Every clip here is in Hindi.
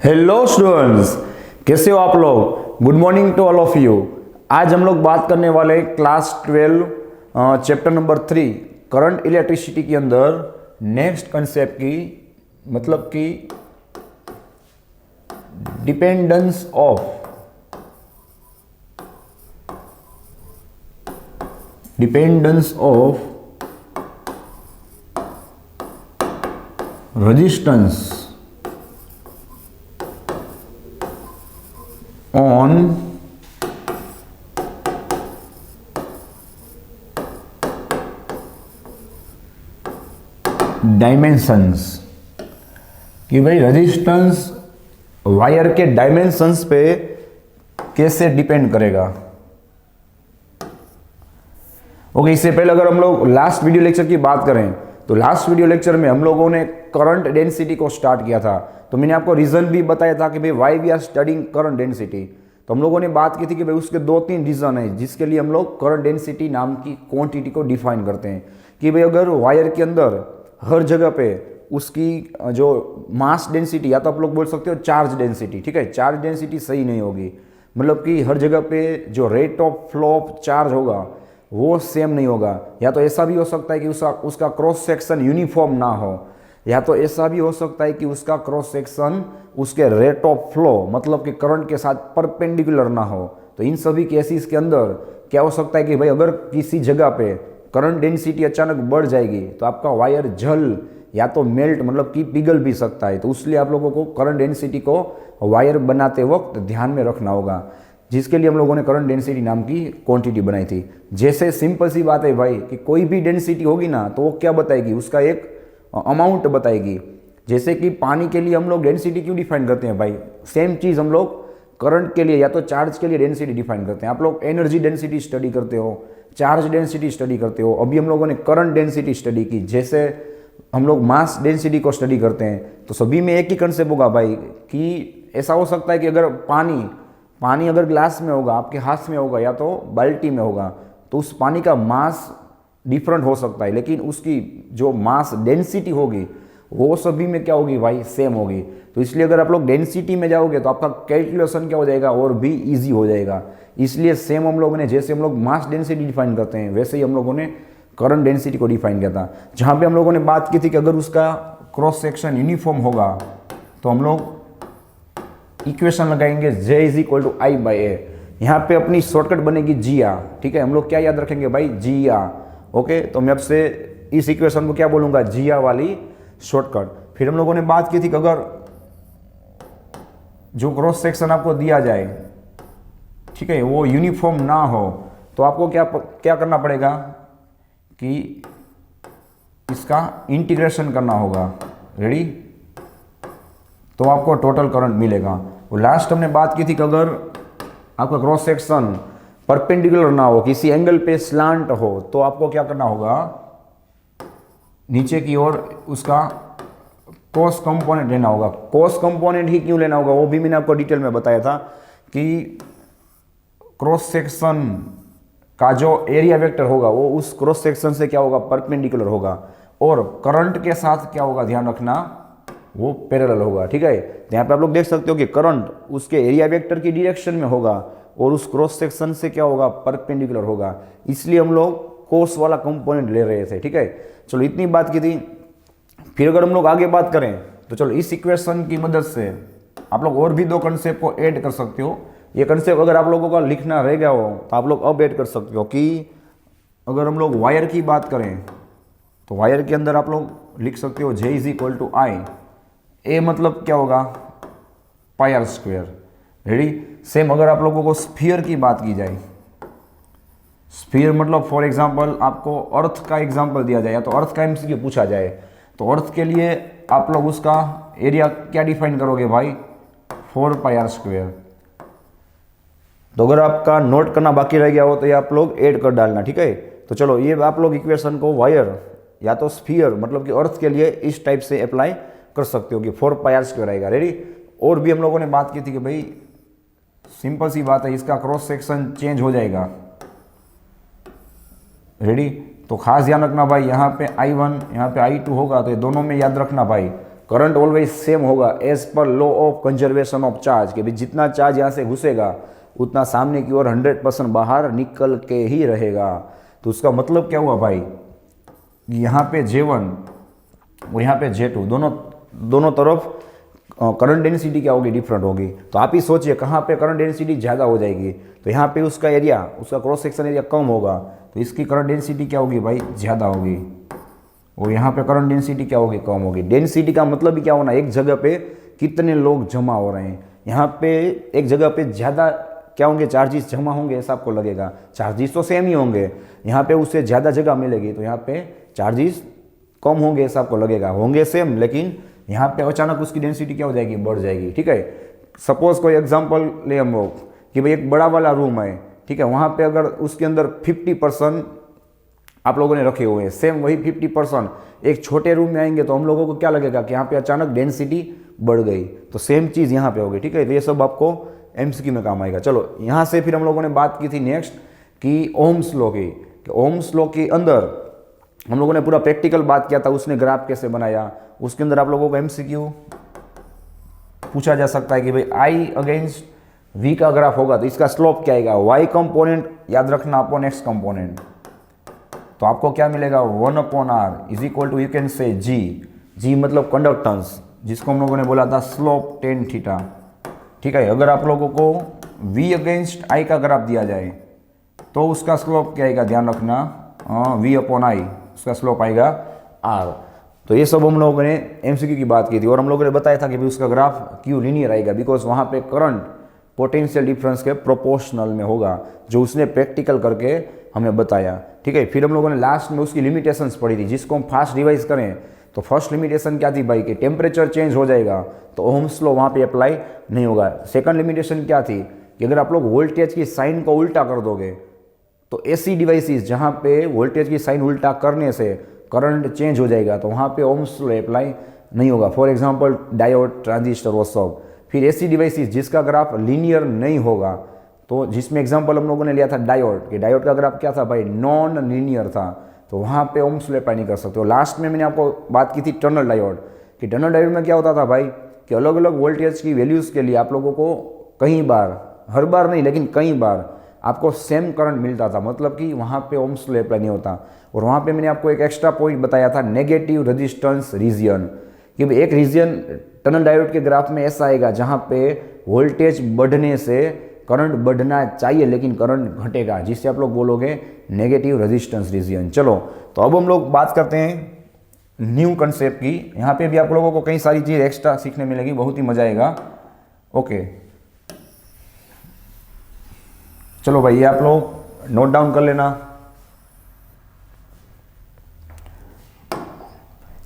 हेलो स्टूडेंट्स, कैसे हो आप लोग। Good morning to all of you. आज हम लोग बात करने वाले class 12 chapter number 3 current electricity के अंदर नेक्स्ट कंसेप्ट की, मतलब कि dependence of resistance on dimensions, कि भाई रेजिस्टेंस वायर के डायमेंशंस पे कैसे डिपेंड करेगा। ओके, इससे पहले अगर हम लोग लास्ट वीडियो लेक्चर की बात करें तो लास्ट वीडियो लेक्चर में हम लोगों ने करंट डेंसिटी को स्टार्ट किया था। तो मैंने आपको रीजन भी बताया था कि भाई why we are studying current density. तो हम लोगों ने बात की थी कि भाई उसके 2-3 रीजन है जिसके लिए हम लोग करंट डेंसिटी नाम की क्वांटिटी को डिफाइन करते हैं। कि भाई अगर वायर के अंदर हर जगह पे उसकी जो मास डेंसिटी, या तो आप लोग बोल सकते हो चार्ज डेंसिटी, ठीक है, चार्ज डेंसिटी सही नहीं होगी, मतलब कि हर जगह पे जो rate of flow of charge होगा वो सेम नहीं होगा। या तो ऐसा भी हो सकता है कि उसका क्रॉस सेक्शन यूनिफॉर्म ना हो, या तो ऐसा भी हो सकता है कि उसका क्रॉस सेक्शन उसके रेट ऑफ फ्लो, मतलब कि करंट के साथ परपेंडिकुलर ना हो। तो इन सभी केसेस के अंदर क्या हो सकता है कि भाई अगर किसी जगह पे करंट डेंसिटी अचानक बढ़ जाएगी तो आपका वायर जल या तो मेल्ट, मतलब कि पिघल भी सकता है। तो इसलिए आप लोगों को करंट डेंसिटी को वायर बनाते वक्त ध्यान में रखना होगा, जिसके लिए हम लोगों ने करंट डेंसिटी नाम की क्वांटिटी बनाई थी। जैसे सिंपल सी बात है भाई कि कोई भी डेंसिटी होगी ना तो वो क्या बताएगी, उसका एक अमाउंट बताएगी। जैसे कि पानी के लिए हम लोग डेंसिटी क्यों डिफाइन करते हैं भाई, सेम चीज़ हम लोग करंट के लिए या तो चार्ज के लिए डेंसिटी डिफाइन करते हैं। आप लोग एनर्जी डेंसिटी स्टडी करते हो, चार्ज डेंसिटी स्टडी करते हो, अभी हम लोगों ने करंट डेंसिटी स्टडी की। जैसे हम लोग मास डेंसिटी को स्टडी करते हैं तो सभी में एक ही कंसेप्ट होगा भाई कि ऐसा हो सकता है कि अगर पानी अगर ग्लास में होगा, आपके हाथ में होगा या तो बाल्टी में होगा, तो उस पानी का मास डिफरेंट हो सकता है, लेकिन उसकी जो मास डेंसिटी होगी वो सभी में क्या होगी भाई, सेम होगी। तो इसलिए अगर आप लोग डेंसिटी में जाओगे तो आपका कैलकुलेशन क्या हो जाएगा, और भी इजी हो जाएगा। इसलिए सेम हम लोगों ने, जैसे हम लोग मास डेंसिटी डिफाइन करते हैं वैसे ही हम लोगों ने करंट डेंसिटी को डिफाइन किया था। जहाँ पे हम लोगों ने बात की थी कि अगर उसका क्रॉस सेक्शन यूनिफॉर्म होगा तो हम लोग इक्वेशन लगाएंगे J is equal to I by A. यहाँ पे अपनी शॉर्टकट बनेगी जी आ, ठीक है। हम लोग क्या याद रखेंगे भाई, जी आ। ओके, तो मैं आपसे इस इक्वेशन को क्या बोलूँगा, जी आ वाली शॉर्टकट। फिर हम लोगों ने बात की थी कि अगर जो क्रॉस सेक्शन आपको दिया जाए, ठीक है, वो यूनिफॉर्म ना हो तो आपको क्या करना पड़ेगा कि इसका इंटीग्रेशन करना होगा। रेडी, तो आपको टोटल करंट मिलेगा। वो लास्ट हमने बात की थी कि अगर आपका क्रॉस सेक्शन परपेंडिकुलर ना हो, किसी एंगल पे स्लांट हो, तो आपको क्या करना होगा, नीचे की ओर उसका कॉस कंपोनेंट लेना होगा। कॉस कंपोनेंट ही क्यों लेना होगा वो भी मैंने आपको डिटेल में बताया था कि क्रॉस सेक्शन का जो एरिया वेक्टर होगा वो उस क्रॉस सेक्शन से क्या होगा, परपेंडिकुलर होगा, और करंट के साथ क्या होगा, ध्यान रखना, वो पैरेलल होगा, ठीक है। तो यहाँ पे आप लोग देख सकते हो कि करंट उसके एरिया वेक्टर की डायरेक्शन में होगा और उस क्रॉस सेक्शन से क्या होगा, परपेंडिकुलर होगा। इसलिए हम लोग कोस वाला कंपोनेंट ले रहे थे, ठीक है। चलो इतनी बात की थी। फिर अगर हम लोग आगे बात करें तो चलो इस इक्वेशन की मदद से आप लोग और भी 2 कंसेप्ट को ऐड कर सकते हो। ये कंसेप्ट अगर आप लोगों का लिखना रह गया हो तो आप लोग अब ऐड कर सकते हो कि अगर हम लोग वायर की बात करें तो वायर के अंदर आप लोग लिख सकते हो J इज इक्वल टू आई। ए मतलब क्या होगा, पाई आर स्क्वायर। रेडी, सेम अगर आप लोगों को स्फीयर की बात की जाए, स्फीयर मतलब फॉर एग्जांपल आपको अर्थ का एग्जांपल दिया जाए या तो अर्थ का एमसीक्यू पूछा जाए, तो अर्थ के लिए आप लोग उसका एरिया क्या डिफाइन करोगे भाई, 4 पाई आर स्क्वायर। तो अगर आपका नोट करना बाकी रह गया हो तो ये आप लोग ऐड कर डालना, ठीक है। तो चलो ये आप लोग इक्वेशन को वायर या तो स्फीयर मतलब कि अर्थ के लिए इस टाइप से अप्लाई कर सकते हो कि 4 पाई आर स्क्वायर आएगा। रेडी, और भी हम लोगों ने बात की थी कि भाई सिंपल सी बात है, इसका क्रॉस सेक्शन चेंज हो जाएगा। रेडी, तो खास ध्यान रखना भाई, यहाँ पे I1 यहाँ पे I2 होगा तो ये दोनों में याद रखना भाई, करंट ऑलवेज सेम होगा एज पर law of conservation of charge, कि भाई जितना चार्ज यहाँ से घुसेगा उतना सामने की ओर 100% बाहर निकल के ही रहेगा। तो उसका मतलब क्या हुआ भाई, यहाँ पे J1 और यहाँ पे J2 दोनों तरफ करंट डेंसिटी क्या होगी, डिफरेंट होगी। तो आप ही सोचिए कहाँ पे करंट डेंसिटी ज़्यादा हो जाएगी, तो यहाँ पे उसका एरिया, उसका क्रॉस सेक्शन एरिया कम होगा, तो इसकी करंट डेंसिटी क्या होगी भाई, ज़्यादा होगी। और यहाँ पे करंट डेंसिटी क्या होगी, कम होगी। डेंसिटी का मतलब भी क्या होना, एक जगह पे कितने लोग जमा हो रहे हैं। यहाँ पे एक जगह पे ज़्यादा क्या होंगे, चार्जेस जमा होंगे ऐसा आपको लगेगा, चार्जेस तो सेम ही होंगे। यहाँ पे उससे ज़्यादा जगह मिलेगी तो यहाँ पे चार्जेस कम होंगे ऐसा आपको लगेगा, होंगे सेम, लेकिन यहाँ पे अचानक उसकी डेंसिटी क्या हो जाएगी, बढ़ जाएगी। ठीक है, सपोज कोई एग्जांपल ले हम लोग कि भाई एक बड़ा वाला रूम है, ठीक है, वहाँ पे अगर उसके अंदर 50% आप लोगों ने रखे हुए हैं, सेम वही 50% एक छोटे रूम में आएंगे तो हम लोगों को क्या लगेगा कि यहाँ पे अचानक डेंसिटी बढ़ गई। तो सेम चीज़ यहाँ पे होगी। ठीक है, तो ये सब आपको MCQ में काम आएगा। चलो यहाँ से फिर हम लोगों ने बात की थी नेक्स्ट कि ओम्स लॉ की, ओम्स लॉ के अंदर हम लोगों ने पूरा प्रैक्टिकल बात किया था, उसने ग्राफ कैसे बनाया। उसके अंदर आप लोगों को MCQ पूछा जा सकता है कि भाई I अगेंस्ट V का ग्राफ होगा तो इसका स्लोप क्या आएगा, Y कंपोनेंट याद रखना अपॉन X कंपोनेंट। तो आपको क्या मिलेगा, 1/r is equal to you can say G मतलब कंडक्टेंस, जिसको हम लोगों ने बोला था स्लोप tan थीटा। ठीक है, अगर आप लोगों को V अगेंस्ट I का ग्राफ दिया जाए तो उसका स्लोप क्या आएगा, ध्यान रखना V/I, उसका स्लोप आएगा R। तो ये सब हम लोगों ने MCQ की बात की थी और हम लोगों ने बताया था कि भाई उसका ग्राफ क्यों लीनियर आएगा, बिकॉज वहाँ पे करंट पोटेंशियल डिफरेंस के प्रोपोर्शनल में होगा, जो उसने प्रैक्टिकल करके हमें बताया। ठीक है, फिर हम लोगों ने लास्ट में उसकी लिमिटेशंस पढ़ी थी, जिसको हम फास्ट रिवाइज करें तो फर्स्ट लिमिटेशन क्या थी भाई, कि टेम्परेचर चेंज हो जाएगा तो ओम्स लॉ वहाँ पे अप्लाई नहीं होगा। सेकंड लिमिटेशन क्या थी कि अगर आप लोग वोल्टेज की साइन को उल्टा कर दोगे तो ऐसी डिवाइसेस जहाँ पे वोल्टेज की साइन उल्टा करने से करंट चेंज हो जाएगा तो वहाँ पे ओम्स लॉ अप्लाई नहीं होगा। फॉर एग्जांपल डायोड, ट्रांजिस्टर, वो सब। फिर ऐसी डिवाइसेस जिसका ग्राफ लीनियर नहीं होगा, तो जिसमें एग्जांपल हम लोगों ने लिया था डायोड, कि डायोड का ग्राफ क्या था भाई, नॉन लीनियर था, तो वहाँ पे ओम्स लॉ अप्लाई नहीं कर सकते। और लास्ट में मैंने आपको बात की थी टनल डायोड, कि टनल डायोड में क्या होता था भाई कि अलग अलग वोल्टेज की वैल्यूज़ के लिए आप लोगों को कई बार, हर बार नहीं लेकिन कई बार आपको सेम करंट मिलता था, मतलब कि वहाँ पे ओम्स लॉ अप्लाई नहीं होता। और वहाँ पे मैंने आपको एक एक्स्ट्रा पॉइंट बताया था, नेगेटिव रेजिस्टेंस रीजन, कि भाई एक रीजन टनल डायोड के ग्राफ में ऐसा आएगा जहाँ पे वोल्टेज बढ़ने से करंट बढ़ना चाहिए लेकिन करंट घटेगा, जिससे आप लोग बोलोगे नेगेटिव रेजिस्टेंस रीजन। चलो तो अब हम लोग बात करते हैं न्यू कंसेप्ट की। यहाँ पे भी आप लोगों को कई सारी चीज़ एक्स्ट्रा सीखने मिलेगी, बहुत ही मजा आएगा। ओके, चलो भाई ये आप लोग नोट डाउन कर लेना।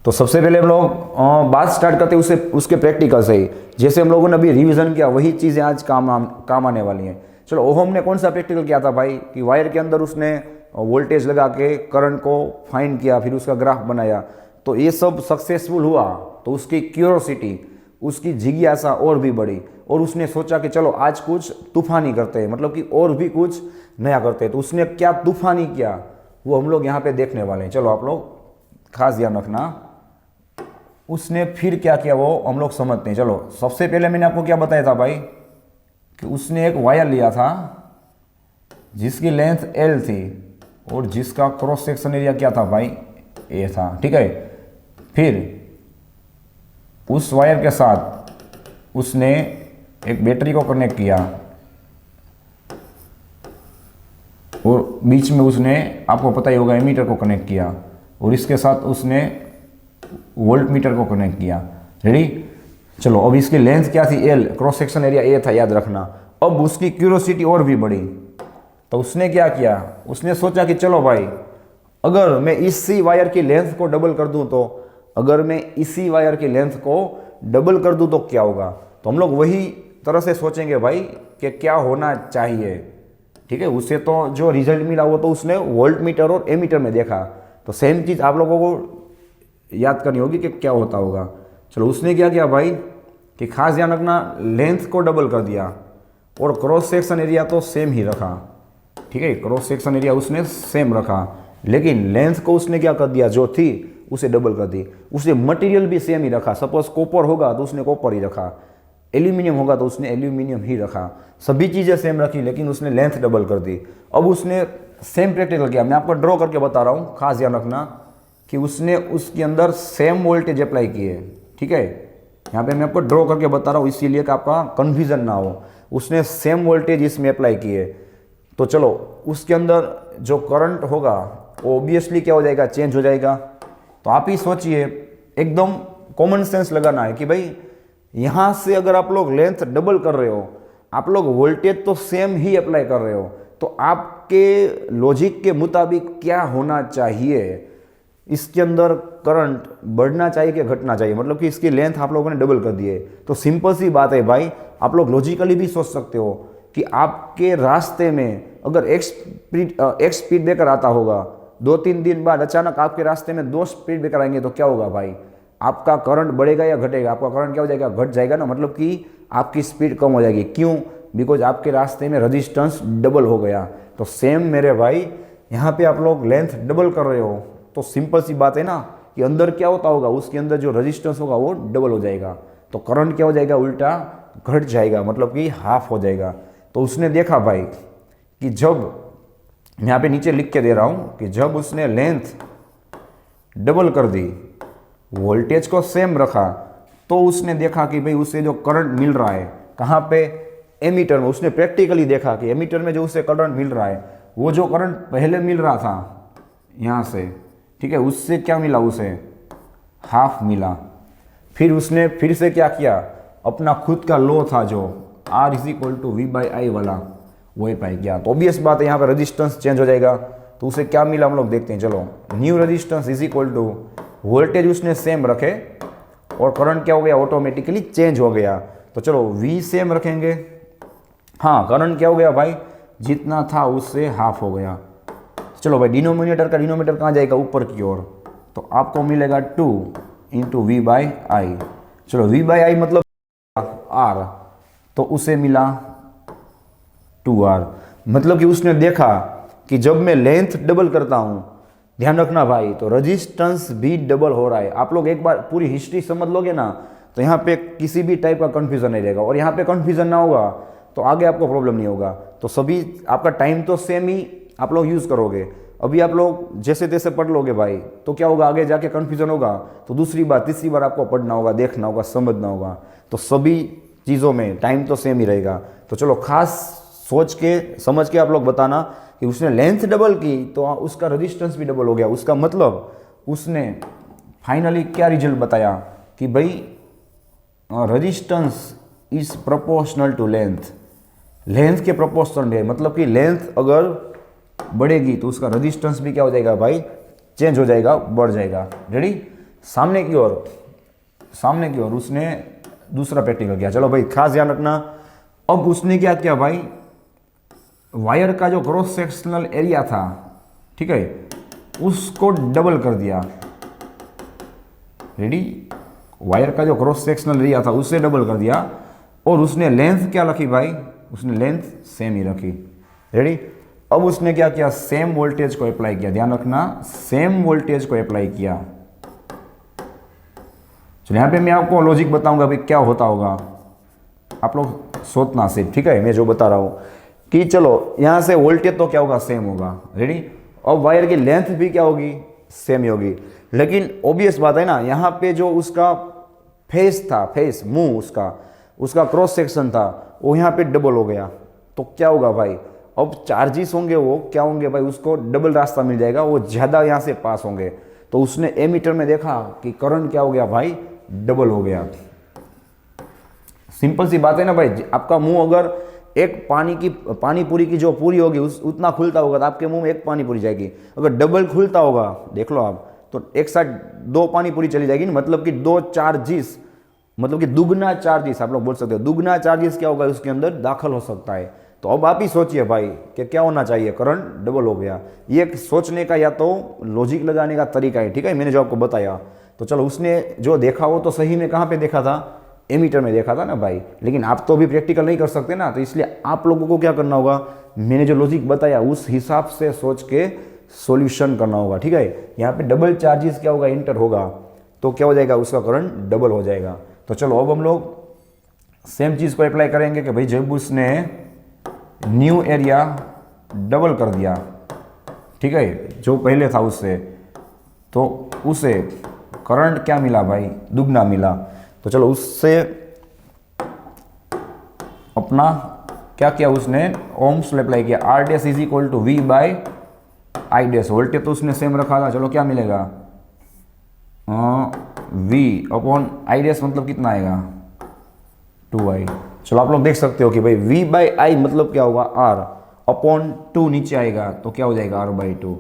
तो सबसे पहले हम लोग बात स्टार्ट करते हैं उसके प्रैक्टिकल से ही। जैसे हम लोगों ने अभी रिवीजन किया वही चीज़ें आज काम आने वाली हैं। चलो ओहम ने कौन सा प्रैक्टिकल किया था भाई, कि वायर के अंदर उसने वोल्टेज लगा के करंट को फाइंड किया, फिर उसका ग्राफ बनाया। तो ये सब सक्सेसफुल हुआ तो उसकी क्यूरोसिटी, उसकी जिज्ञासा और भी बढ़ी और उसने सोचा कि चलो आज कुछ तूफानी करते हैं, मतलब कि और भी कुछ नया करते हैं। तो उसने क्या तूफानी किया वो हम लोग यहाँ पे देखने वाले हैं। चलो आप लोग खास ध्यान रखना, उसने फिर क्या किया वो हम लोग समझते हैं। चलो सबसे पहले मैंने आपको क्या बताया था भाई, कि उसने एक वायर लिया था जिसकी लेंथ L थी और जिसका क्रॉस सेक्शन एरिया क्या था भाई, A था। ठीक है, फिर उस वायर के साथ उसने एक बैटरी को कनेक्ट किया और बीच में उसने, आपको पता ही होगा, एमीटर को कनेक्ट किया और इसके साथ उसने वोल्ट मीटर को कनेक्ट किया। रेडी, चलो अब इसकी लेंथ क्या थी L, cross section area A था, याद रखना। अब उसकी क्यूरोसिटी और भी बढ़ी तो उसने क्या किया, उसने सोचा कि चलो भाई अगर मैं इसी वायर की लेंथ को डबल कर दूं तो, अगर मैं इसी वायर की लेंथ को डबल कर दूं तो क्या होगा। तो हम लोग वही तरह से सोचेंगे भाई कि क्या होना चाहिए। ठीक है, उससे तो जो रिजल्ट मिला वो तो उसने वोल्ट मीटर और एमीटर में देखा, तो सेम चीज़ आप लोगों को याद करनी होगी कि क्या होता होगा। चलो उसने क्या किया भाई, कि खास ध्यान रखना, लेंथ को डबल कर दिया और क्रॉस सेक्शन एरिया तो सेम ही रखा। ठीक है, क्रॉस सेक्शन एरिया उसने सेम रखा, लेकिन लेंथ को उसने क्या कर दिया, जो थी उसे डबल कर दी। उसने मटेरियल भी सेम ही रखा, सपोज कॉपर होगा तो उसने कॉपर ही रखा, एल्यूमिनियम होगा तो उसने एल्यूमिनियम ही रखा, सभी चीज़ें सेम रखी लेकिन उसने लेंथ डबल कर दी। अब उसने सेम प्रैक्टिकल किया, मैं आपको ड्रॉ करके बता रहा हूँ, खास ध्यान रखना कि उसने उसके अंदर सेम वोल्टेज अप्लाई किए, ठीक है। यहाँ पे मैं आपको ड्रॉ करके बता रहा हूँ इसीलिए कि आपका कन्फ्यूजन ना हो। उसने सेम वोल्टेज इसमें अप्लाई किए, तो चलो उसके अंदर जो करंट होगा वो ऑब्वियसली क्या हो जाएगा, चेंज हो जाएगा। तो आप ही सोचिए, एकदम कॉमन सेंस लगाना है कि भाई यहाँ से अगर आप लोग लेंथ डबल कर रहे हो, आप लोग वोल्टेज तो सेम ही अप्लाई कर रहे हो, तो आपके लॉजिक के मुताबिक क्या होना चाहिए, इसके अंदर करंट बढ़ना चाहिए कि घटना चाहिए, मतलब कि इसकी लेंथ आप लोगों ने डबल कर दी है। तो सिंपल सी बात है भाई, आप लोग लॉजिकली भी सोच सकते हो कि आपके रास्ते में अगर एक स्पीड ब्रेकर आता होगा, 2-3 दिन बाद अचानक आपके रास्ते में 2 स्पीड ब्रेकर आएंगे तो क्या होगा भाई, आपका करंट बढ़ेगा या घटेगा? आपका करंट क्या हो जाएगा, घट जाएगा ना, मतलब कि आपकी स्पीड कम हो जाएगी। क्यों? बिकॉज आपके रास्ते में रजिस्टेंस डबल हो गया। तो सेम मेरे भाई, यहाँ पे आप लोग लेंथ डबल कर रहे हो तो सिंपल सी बात है ना कि अंदर क्या होता होगा, उसके अंदर जो रजिस्टेंस होगा वो डबल हो जाएगा, तो करंट क्या हो जाएगा, उल्टा घट जाएगा, मतलब कि हाफ हो जाएगा। तो उसने देखा भाई कि जब, मैं यहाँ पे नीचे लिख के दे रहा हूँ कि जब उसने लेंथ डबल कर दी, वोल्टेज को सेम रखा, तो उसने देखा कि भाई उसे जो करंट मिल रहा है कहाँ पे, एमीटर में। उसने प्रैक्टिकली देखा कि एमीटर में जो उसे करंट मिल रहा है, वो जो करंट पहले मिल रहा था यहाँ से, ठीक है, उससे क्या मिला, उसे हाफ मिला। फिर उसने फिर से क्या किया, अपना खुद का लॉ था जो R = V/I वाला, वो अप्लाई किया। तो ऑब्वियस बात है यहाँ पे रजिस्टेंस चेंज हो जाएगा। तो उसे क्या मिला हम लोग देखते हैं, चलो। न्यू रजिस्टेंस = वोल्टेज उसने सेम रखे और करंट क्या हो गया, ऑटोमेटिकली चेंज हो गया। तो चलो V सेम रखेंगे, हाँ करंट क्या हो गया भाई, जितना था उससे हाफ हो गया। चलो भाई, डिनोमिनेटर का डिनोमिनेटर कहाँ जाएगा, ऊपर की ओर, तो आपको मिलेगा 2 × V/I। चलो V/I मतलब R, तो उसे मिला 2R। मतलब कि उसने देखा कि जब मैं लेंथ डबल करता हूँ, ध्यान रखना भाई, तो रजिस्टेंस भी डबल हो रहा है। आप लोग एक बार पूरी हिस्ट्री समझ लोगे ना, तो यहाँ पे किसी भी टाइप का कन्फ्यूजन नहीं रहेगा, और यहाँ पे कन्फ्यूजन ना होगा तो आगे आपको प्रॉब्लम नहीं होगा। तो सभी आपका टाइम तो सेम ही आप लोग यूज़ करोगे। अभी आप लोग जैसे तैसे पढ़ लोगे भाई, तो क्या होगा, आगे जाके कन्फ्यूजन होगा तो दूसरी बार तीसरी बार आपको पढ़ना होगा, देखना होगा, समझना होगा। तो सभी चीज़ों में टाइम तो सेम ही रहेगा। तो चलो खास सोच के समझ के आप लोग बताना कि उसने लेंथ डबल की तो उसका रजिस्टेंस भी डबल हो गया। उसका मतलब उसने फाइनली क्या रिजल्ट बताया कि भाई resistance is proportional to length, length के प्रोपोर्शनल है। मतलब कि लेंथ अगर बढ़ेगी तो उसका रजिस्टेंस भी क्या हो जाएगा भाई, चेंज हो जाएगा, बढ़ जाएगा। रेडी, सामने की ओर उसने दूसरा प्रैक्टिकल किया। चलो भाई खास ध्यान रखना। अब उसने क्या किया भाई, वायर का जो क्रॉस सेक्शनल एरिया था, ठीक है, उसको डबल कर दिया। रेडी, वायर का जो क्रॉस सेक्शनल एरिया था उससे डबल कर दिया, और उसने लेंथ क्या रखी भाई, उसने लेंथ सेम ही रखी। रेडी, अब उसने क्या किया, सेम वोल्टेज को अप्लाई किया। ध्यान रखना, सेम वोल्टेज को अप्लाई किया। चलो यहाँ पे मैं आपको लॉजिक बताऊंगा भाई क्या होता होगा, आप लोग सोचना सिर्फ, ठीक है। मैं जो बता रहा हूँ कि चलो यहाँ से वोल्टेज तो क्या होगा, सेम होगा। रेडी, अब वायर की लेंथ भी क्या होगी, सेम ही होगी। लेकिन ऑब्वियस बात है ना, यहाँ पे जो उसका फेस था, फेस मुंह, उसका क्रॉस सेक्शन था, वो यहाँ पे डबल हो गया। तो क्या होगा भाई, अब चार्जेस होंगे वो क्या होंगे भाई, उसको डबल रास्ता मिल जाएगा, वो ज़्यादा यहाँ से पास होंगे। तो उसने एमीटर में देखा कि करंट क्या हो गया भाई, डबल हो गया। सिंपल सी बात है ना भाई, आपका मुंह अगर एक पानी पूरी की जो पूरी होगी उतना खुलता होगा तो आपके मुंह में एक पानी पूरी जाएगी। अगर डबल खुलता होगा, देख लो आप, तो एक साथ 2 पानी पूरी चली जाएगी। मतलब कि 2 चार्जेस, मतलब कि दुगना चार्जेस, आप लोग बोल सकते हो दुगना चार्जेस क्या होगा उसके अंदर दाखिल हो सकता है। तो अब आप ही सोचिए भाई कि क्या होना चाहिए, करंट डबल हो गया। ये सोचने का या तो लॉजिक लगाने का तरीका है, ठीक है, मैंने जो आपको बताया। तो चलो उसने जो देखा वो तो सही में कहाँ पे देखा था, एमीटर में देखा था ना भाई। लेकिन आप तो भी प्रैक्टिकल नहीं कर सकते ना, तो इसलिए आप लोगों को क्या करना होगा, मैंने जो लॉजिक बताया उस हिसाब से सोच के सॉल्यूशन करना होगा, ठीक है। यहाँ पे डबल चार्जेस क्या होगा, इंटर होगा, तो क्या हो जाएगा, उसका करंट डबल हो जाएगा। तो चलो अब हम लोग सेम चीज़ को अप्लाई करेंगे कि भाई जब उसने न्यू एरिया डबल कर दिया, ठीक है, जो पहले था उससे, तो उसे करंट क्या मिला भाई, दुगना मिला। तो चलो उससे अपना क्या किया उसने, ओम्स अप्लाई किया, R dash is equal to V by I dash. Voltage तो उसने सेम रखा था, चलो क्या मिलेगा, वी अपॉन आई डैश मतलब कितना आएगा, 2i। चलो आप लोग देख सकते हो कि भाई v बाई आई मतलब क्या होगा, r अपॉन 2 नीचे आएगा तो क्या हो जाएगा, r बाई 2।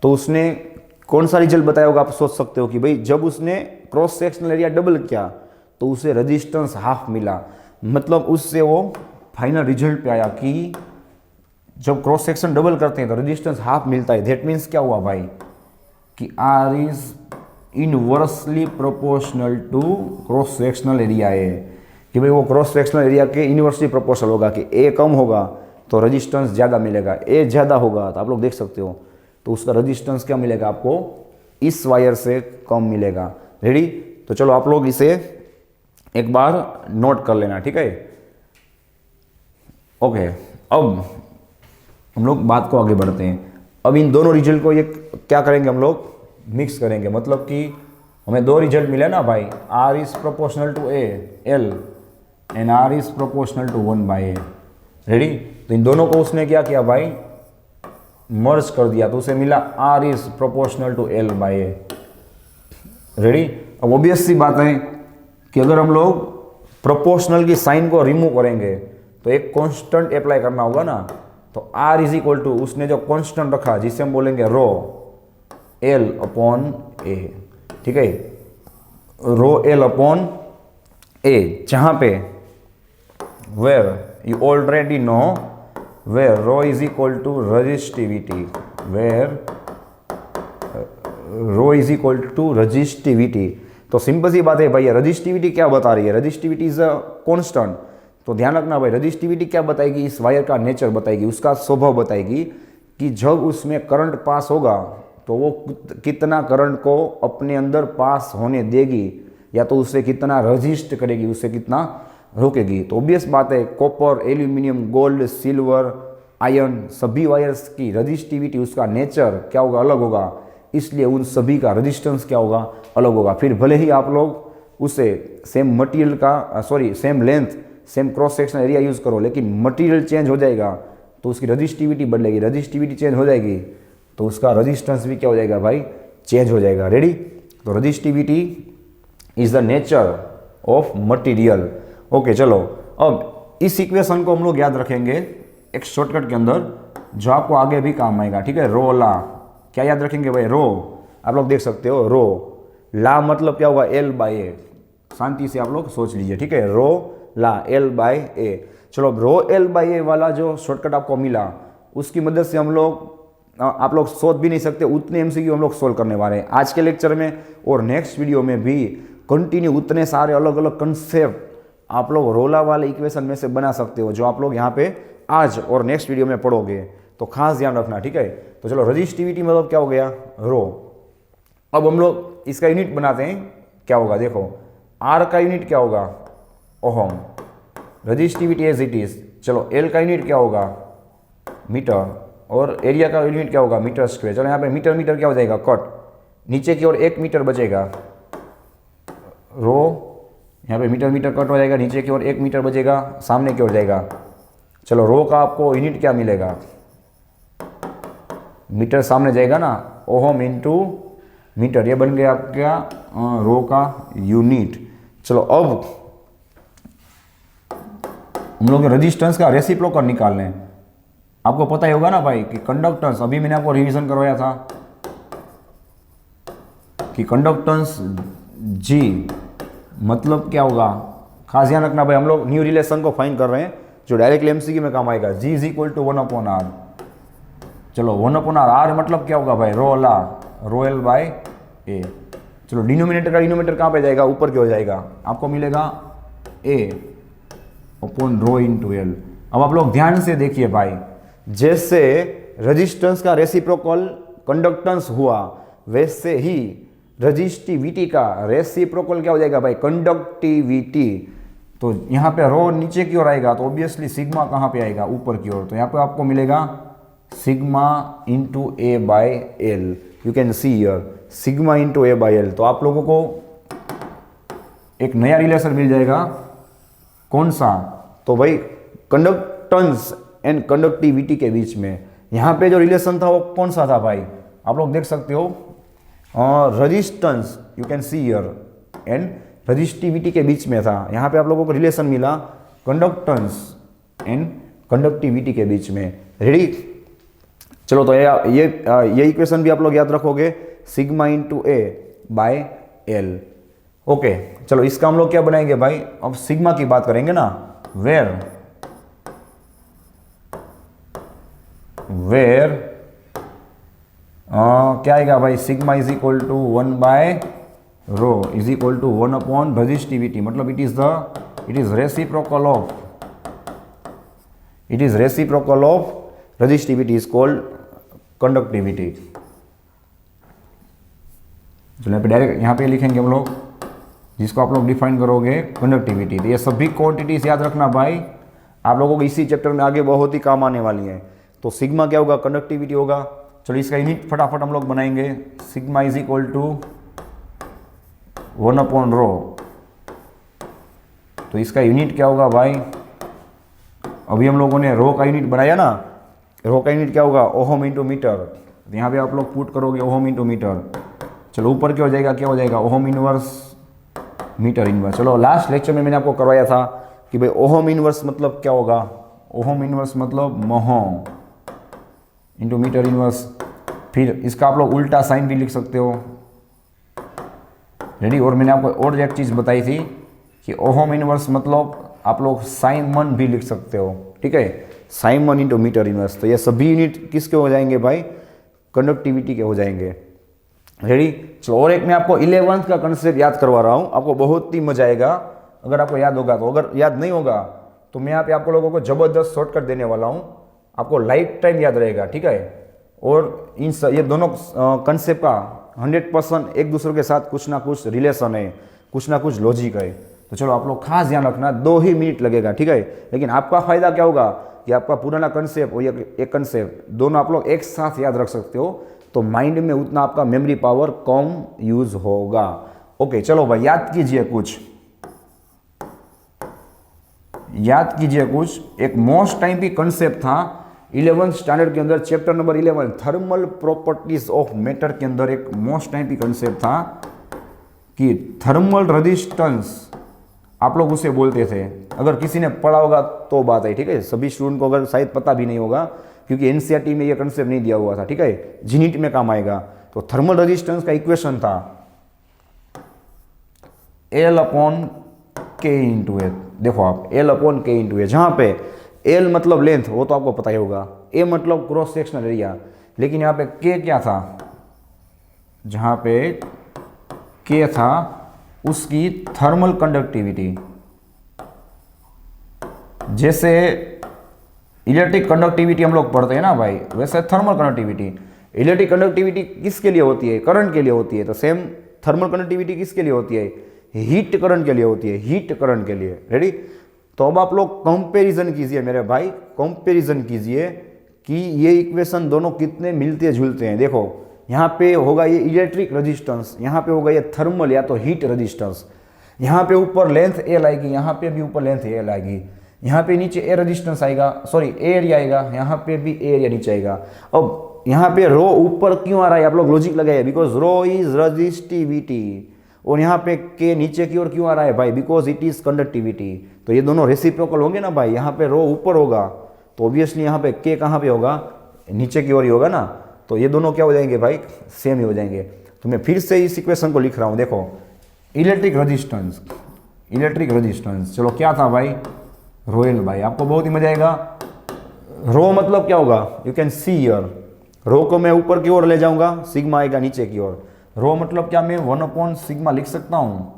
तो उसने कौन सा रिजल्ट बताया होगा, आप सोच सकते हो कि भाई जब उसने क्रॉस सेक्शनल एरिया डबल किया तो उसे रेजिस्टेंस हाफ मिला। मतलब उससे वो फाइनल रिजल्ट पे आया कि जब क्रॉस सेक्शन डबल करते हैं तो रेजिस्टेंस हाफ मिलता है। दैट मीन्स क्या हुआ भाई कि r is inversely proportional to cross sectional area है, कि भाई वो क्रॉस सेक्शनल एरिया के इनवर्सली प्रोपोर्शनल होगा कि ए कम होगा तो रेजिस्टेंस ज़्यादा मिलेगा, ए ज़्यादा होगा तो आप लोग देख सकते हो तो उसका रेजिस्टेंस क्या मिलेगा आपको, इस वायर से कम मिलेगा। रेडी, तो चलो आप लोग इसे एक बार नोट कर लेना, ठीक है। ओके, अब हम लोग बात को आगे बढ़ते हैं। अब इन दोनों रिजल्ट को ये क्या करेंगे, हम लोग मिक्स करेंगे। मतलब कि हमें दो रिजल्ट मिले ना भाई, R is proportional to A L and R is proportional to 1/a। Ready, तो इन दोनों को उसने क्या किया भाई, मर्ज कर दिया, तो उसे मिला R is proportional to L by A. Ready, अब ऑब्वियस सी बात है कि अगर हम लोग प्रोपोर्शनल की साइन को रिमूव करेंगे तो एक कांस्टेंट अप्लाई करना होगा ना। तो आर इज इक्वल टू उसने जो कांस्टेंट रखा जिसे हम बोलेंगे रो एल अपॉन ए, ठीक है, रो एल अपॉन ए, जहां पे where you already know where rho is equal to resistivity, where rho is equal to resistivity. तो सिंपल सी बात है भाई, रेजिस्टिविटी क्या बता रही है, रेजिस्टिविटी इज अ कांस्टेंट। तो ध्यान रखना भाई, रेजिस्टिविटी क्या बताएगी, इस वायर का नेचर बताएगी, उसका स्वभाव बताएगी कि जब उसमें करंट पास होगा तो वो कितना करंट को अपने अंदर पास होने देगी, या तो उससे कितना रजिस्ट करेगी, उससे कितना रोकेगी। तो ऑब्वियस बात है, copper, aluminium, gold, silver, iron, सभी वायर्स की रजिस्टिविटी, उसका नेचर क्या होगा, अलग होगा, इसलिए उन सभी का रेजिस्टेंस क्या होगा, अलग होगा। फिर भले ही आप लोग उसे सेम मटेरियल का same length, same cross section area use करो, लेकिन मटेरियल चेंज हो जाएगा तो उसकी रजिस्टिविटी बदलेगी, रजिस्टिविटी चेंज हो जाएगी तो उसका रेजिस्टेंस भी क्या हो जाएगा भाई, चेंज हो जाएगा। रेडी, तो resistivity is the nature of material. Okay, चलो अब इस इक्वेशन को हम लोग याद रखेंगे एक शॉर्टकट के अंदर जो आपको आगे भी काम आएगा, ठीक है। रो ला, क्या याद रखेंगे भाई, रो, आप लोग देख सकते हो, रो ला मतलब क्या होगा, एल बाई ए। शांति से आप लोग सोच लीजिए, ठीक है, रो ला एल बाई ए। चलो रो एल बाई ए वाला जो शॉर्टकट आपको मिला उसकी मदद से हम लोग, आप लोग सोच भी नहीं सकते उतने एमसीक्यू हम लोग सोल्व करने वाले हैं आज के लेक्चर में, और नेक्स्ट वीडियो में भी कंटिन्यू उतने सारे अलग अलग कंसेप्ट आप लोग रोला वाले इक्वेशन में से बना सकते हो जो आप लोग यहाँ पे आज और नेक्स्ट वीडियो में पढ़ोगे। तो खास ध्यान रखना, ठीक है। तो चलो रेजिस्टिविटी मतलब क्या हो गया, रो। अब हम लोग इसका यूनिट बनाते हैं, क्या होगा देखो, आर का यूनिट क्या होगा, ohm, resistivity as it is. चलो एल का यूनिट क्या होगा, मीटर, और एरिया का यूनिट क्या होगा, मीटर स्क्वायर। चलो यहाँ पे मीटर मीटर क्या हो जाएगा, कट, नीचे की ओर 1 मीटर बचेगा, रो, यहाँ पे मीटर मीटर कट हो जाएगा, नीचे की ओर 1 मीटर बचेगा, सामने की ओर जाएगा। चलो रो का आपको यूनिट क्या मिलेगा, मीटर सामने जाएगा ना, ओहम इंटू मीटर, ये बन गया आपका रो का यूनिट। चलो अब हम लोग रेजिस्टेंस का रेसिप्रोकल निकाल लें। आपको पता ही होगा ना भाई कि कंडक्टेंस, अभी मैंने आपको रिवीजन करवाया था कि कंडक्टेंस G मतलब क्या होगा, खास ध्यान रखना भाई, हम लोग न्यू रिलेशन को फाइंड कर रहे हैं जो डायरेक्टली एमसीक्यू में काम आएगा। G is equal to 1/r। चलो 1/r, आर मतलब क्या होगा भाई, रो ला, रो एल बाई ए। चलो डिनोमिनेटर का डिनोमिनेटर कहाँ पे जाएगा, ऊपर की ओर जाएगा, आपको मिलेगा ए अपॉन रो इंटू एल। अब आप लोग ध्यान से देखिए भाई, जैसे रेजिस्टेंस का रेसिप्रोकल कंडक्टेंस हुआ, वैसे ही रजिस्टिविटी का रेसिप्रोकल क्या हो जाएगा भाई, कंडक्टिविटी। तो यहाँ पे रो नीचे की ओर आएगा तो ऑब्वियसली सिग्मा कहाँ पे आएगा, ऊपर की ओर। तो यहाँ पे आपको मिलेगा sigma into A by L. You can see here sigma into A by L. तो आप लोगों को एक नया रिलेशन मिल जाएगा, कौन सा, तो भाई कंडक्टेंस एंड कंडक्टिविटी के बीच में। यहाँ पे जो रिलेशन था वो कौन सा था भाई, आप लोग देख सकते हो, resistance you can see here and resistivity के बीच में था। यहाँ पे आप लोगों को रिलेशन मिला कंडक्टेंस एंड कंडक्टिविटी के बीच में। रेडी, चलो तो ये इक्वेशन भी आप लोग याद रखोगे, sigma into A by L. Okay, चलो इसका हम लोग क्या बनाएंगे भाई, अब सिग्मा की बात करेंगे ना, वेयर क्या आएगा भाई, sigma is equal to 1 by rho is equal to 1 upon resistivity, मतलब it is reciprocal of resistivity is called conductivity. चलो डायरेक्ट यहाँ पे लिखेंगे हम लोग, जिसको आप लोग डिफाइन करोगे कंडक्टिविटी। तो ये सभी क्वांटिटीज याद रखना भाई, आप लोगों को इसी चैप्टर में आगे बहुत ही काम आने वाली है। तो सिग्मा क्या होगा, कंडक्टिविटी होगा। चलो इसका यूनिट फटाफट हम लोग बनाएंगे, sigma is equal to 1 upon rho. तो इसका यूनिट क्या होगा भाई, अभी हम लोगों ने रो का यूनिट बनाया ना, रो का यूनिट क्या होगा, ओहम इंटू मीटर। तो यहाँ पे आप लोग पुट करोगे ओहम इंटू मीटर। चलो ऊपर क्या हो जाएगा, क्या हो जाएगा, ओहम इनवर्स मीटर इनवर्स। चलो लास्ट लेक्चर में मैंने आपको करवाया था कि भाई ओहम इनवर्स मतलब क्या होगा, ओहम इनवर्स मतलब मोह इंटू मीटर इनवर्स। फिर इसका आप लोग उल्टा साइन भी लिख सकते हो। रेडी, और मैंने आपको और एक चीज़ बताई थी कि ओहम इनवर्स मतलब आप लोग साइमन भी लिख सकते हो, ठीक है, साइमन इंटू मीटर इनवर्स। तो ये सभी यूनिट किसके हो जाएंगे भाई, कंडक्टिविटी के हो जाएंगे। रेडी, चलो और एक मैं आपको 11th का कंसेप्ट याद करवा रहा हूँ, आपको बहुत ही मजा आएगा अगर आपको याद होगा। तो अगर याद नहीं होगा तो मैं यहाँ पे आपको लोगों को जबरदस्त शॉर्टकट देने वाला हूँ, आपको लाइफ टाइम याद रहेगा, ठीक है। और ये दोनों कंसेप्ट का 100% एक दूसरे के साथ कुछ ना कुछ रिलेशन है, कुछ ना कुछ लॉजिक है। तो चलो आप लोग खास ध्यान रखना, 2 ही मिनट लगेगा, ठीक है। लेकिन आपका फायदा क्या होगा कि आपका पुराना कंसेप्ट और एक कंसेप्ट दोनों आप लोग एक साथ याद रख सकते हो, तो माइंड में उतना आपका मेमोरी पावर कम यूज होगा। ओके, चलो भाई याद कीजिए कुछ, एक मोस्ट टाइम भी कंसेप्ट था 11th स्टैंडर्ड के अंदर, chapter number 11 thermal properties of matter के अंदर एक मोस्ट टाइम भी कंसेप्ट था कि थर्मल रेजिस्टेंस आप लोग उसे बोलते थे। अगर किसी ने पढ़ा होगा तो बात है, ठीक है, सभी स्टूडेंट को अगर शायद पता भी नहीं होगा क्योंकि एनसीईआरटी में ये कंसेप्ट नहीं दिया हुआ था, ठीक है, जीनीट में काम आएगा। तो थर्मल रेजिस्टेंस का इक्वेशन था L अपॉन के इंटू ए। देखो आप L अपॉन के इंटू ए, जहाँ पे L मतलब लेंथ, वो तो आपको पता ही होगा, A मतलब क्रॉस सेक्शनल एरिया, लेकिन यहाँ पे K क्या था, जहाँ पे K था उसकी थर्मल कंडक्टिविटी। जैसे इलेक्ट्रिक कंडक्टिविटी हम लोग पढ़ते हैं ना भाई, वैसे थर्मल कंडक्टिविटी। इलेक्ट्रिक कंडक्टिविटी किसके लिए होती है, करंट के लिए होती है। तो सेम थर्मल कंडक्टिविटी किसके लिए होती है, हीट करंट के लिए होती है, हीट करंट के लिए। रेडी, तो अब आप लोग कंपैरिजन कीजिए मेरे भाई, कंपैरिजन कीजिए कि ये इक्वेशन दोनों कितने मिलते जुलते हैं। देखो यहाँ पे होगा ये इलेक्ट्रिक रेजिस्टेंस, यहाँ पे होगा ये थर्मल या तो हीट रेजिस्टेंस। यहाँ पे ऊपर लेंथ L आएगी, यहाँ पे भी ऊपर लेंथ L आएगी, यहाँ पे नीचे ए रेजिस्टेंस आएगा, सॉरी ए एरिया आएगा, यहाँ पे भी ए एरिया नीचे आएगा। अब यहाँ पे रो ऊपर क्यों आ रहा है, आप लोग लॉजिक लगाइए, बिकॉज रो इज रजिस्टिविटी। और यहाँ पे के नीचे की ओर क्यों आ रहा है भाई, बिकॉज इट इज कंडक्टिविटी। तो ये दोनों रेसिप्रोकल होंगे ना भाई, यहाँ पे रो ऊपर होगा तो ऑब्वियसली यहाँ पे के कहाँ पे होगा, नीचे की ओर ही होगा ना। तो ये दोनों क्या हो जाएंगे भाई, सेम ही हो जाएंगे। तो मैं फिर से इस इक्वेशन को लिख रहा हूँ, देखो इलेक्ट्रिक रेजिस्टेंस, चलो क्या था भाई, रोयल भाई, आपको बहुत ही मजा आएगा। रो मतलब क्या होगा, यू कैन सी हियर, रो को मैं ऊपर की ओर ले जाऊंगा, सिग्मा आएगा नीचे की ओर। रो मतलब क्या, मैं 1 अपॉन सिग्मा लिख सकता हूँ